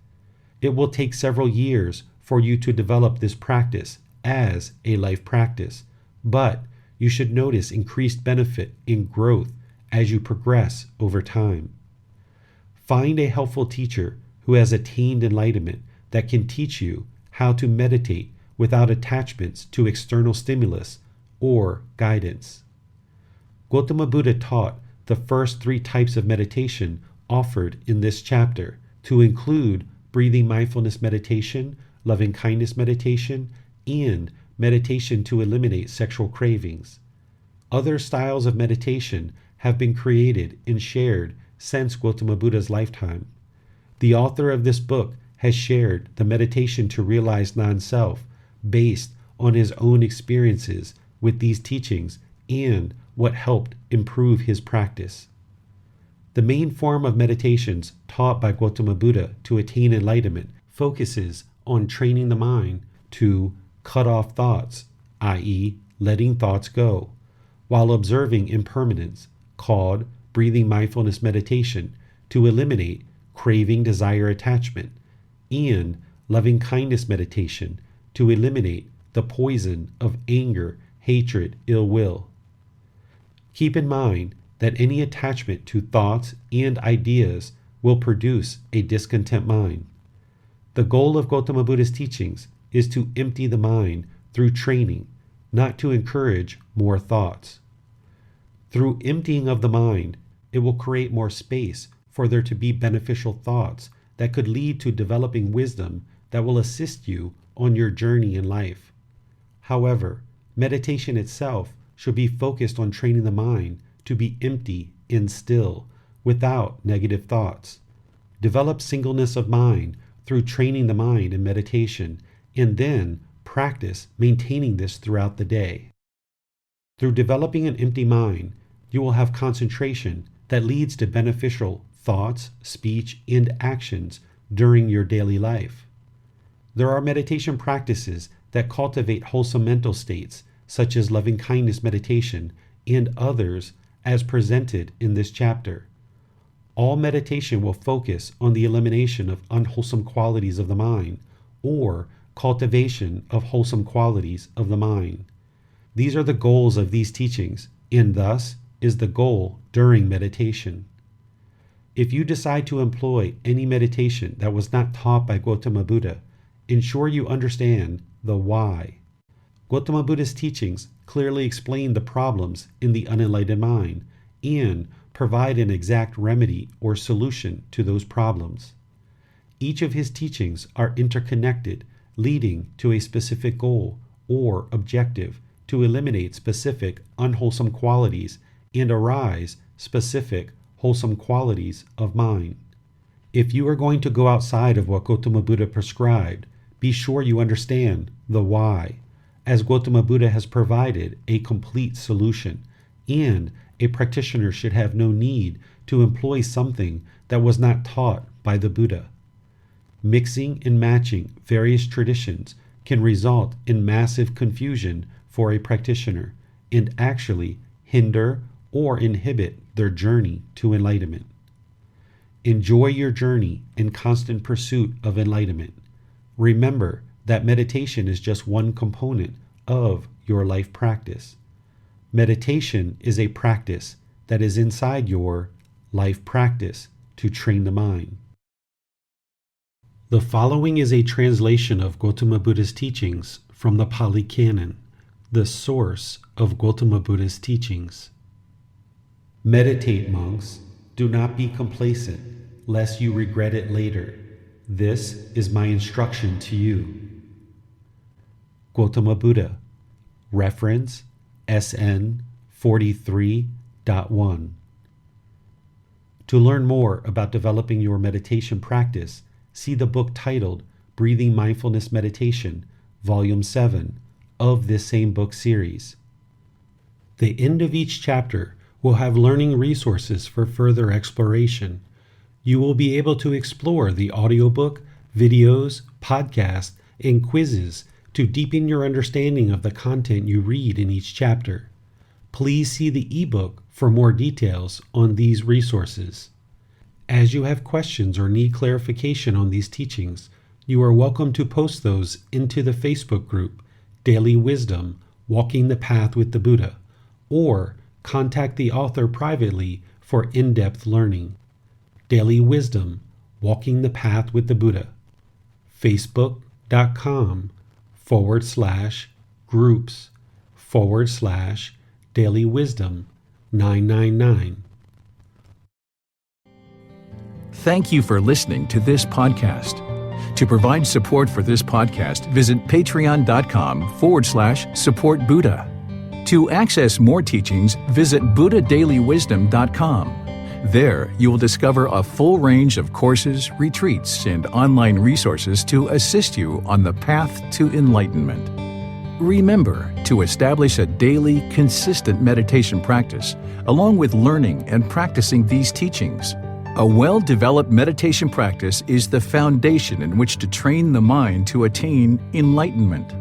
It will take several years for you to develop this practice as a life practice, but you should notice increased benefit and growth as you progress over time. Find a helpful teacher who has attained enlightenment that can teach you how to meditate without attachments to external stimulus or guidance. Gotama Buddha taught the first 3 types of meditation offered in this chapter to include breathing mindfulness meditation, loving kindness meditation, and meditation to eliminate sexual cravings. Other styles of meditation have been created and shared since Gotama Buddha's lifetime. The author of this book has shared the meditation to realize non-self based on his own experiences with these teachings and what helped improve his practice. The main form of meditations taught by Gotama Buddha to attain enlightenment focuses on training the mind to cut off thoughts, i.e., letting thoughts go, while observing impermanence, called breathing mindfulness meditation, to eliminate craving, desire, attachment, and loving kindness meditation to eliminate the poison of anger, hatred, ill will. Keep in mind that any attachment to thoughts and ideas will produce a discontent mind. The goal of Gotama Buddha's teachings is to empty the mind through training, not to encourage more thoughts. Through emptying of the mind, it will create more space for there to be beneficial thoughts that could lead to developing wisdom that will assist you on your journey in life. However, meditation itself should be focused on training the mind to be empty and still, without negative thoughts. Develop singleness of mind through training the mind in meditation, and then practice maintaining this throughout the day. Through developing an empty mind, you will have concentration that leads to beneficial thoughts, speech, and actions during your daily life. There are meditation practices that cultivate wholesome mental states, such as loving kindness meditation, and others as presented in this chapter. All meditation will focus on the elimination of unwholesome qualities of the mind, or cultivation of wholesome qualities of the mind. These are the goals of these teachings, and thus is the goal during meditation. If you decide to employ any meditation that was not taught by Gotama Buddha, ensure you understand the why. Gotama Buddha's teachings clearly explain the problems in the unenlightened mind and provide an exact remedy or solution to those problems. Each of his teachings are interconnected, leading to a specific goal or objective to eliminate specific unwholesome qualities and arise specific wholesome qualities of mind. If you are going to go outside of what Gotama Buddha prescribed, be sure you understand the why, as Gotama Buddha has provided a complete solution, and a practitioner should have no need to employ something that was not taught by the Buddha. Mixing and matching various traditions can result in massive confusion for a practitioner and actually hinder or inhibit their journey to enlightenment. Enjoy your journey in constant pursuit of enlightenment. Remember that meditation is just one component of your life practice. Meditation is a practice that is inside your life practice to train the mind. The following is a translation of Gotama Buddha's teachings from the Pali Canon, the source of Gotama Buddha's teachings. Meditate, monks. Do not be complacent, lest you regret it later. This is my instruction to you. Gotama Buddha. Reference SN 43.1. To learn more about developing your meditation practice, see the book titled Breathing Mindfulness Meditation, Volume 7 of this same book series. The end of each chapter will have learning resources for further exploration. You will be able to explore the audiobook, videos, podcasts, and quizzes to deepen your understanding of the content you read in each chapter. Please see the ebook for more details on these resources. As you have questions or need clarification on these teachings, you are welcome to post those into the Facebook group, Daily Wisdom, Walking the Path with the Buddha, or contact the author privately for in-depth learning. Daily Wisdom, Walking the Path with the Buddha. Facebook.com/groups/Daily Wisdom 999. Thank you for listening to this podcast. To provide support for this podcast, visit patreon.com/support Buddha. To access more teachings, visit buddhadailywisdom.com. There, you will discover a full range of courses, retreats, and online resources to assist you on the path to enlightenment. Remember to establish a daily, consistent meditation practice, along with learning and practicing these teachings. A well-developed meditation practice is the foundation in which to train the mind to attain enlightenment.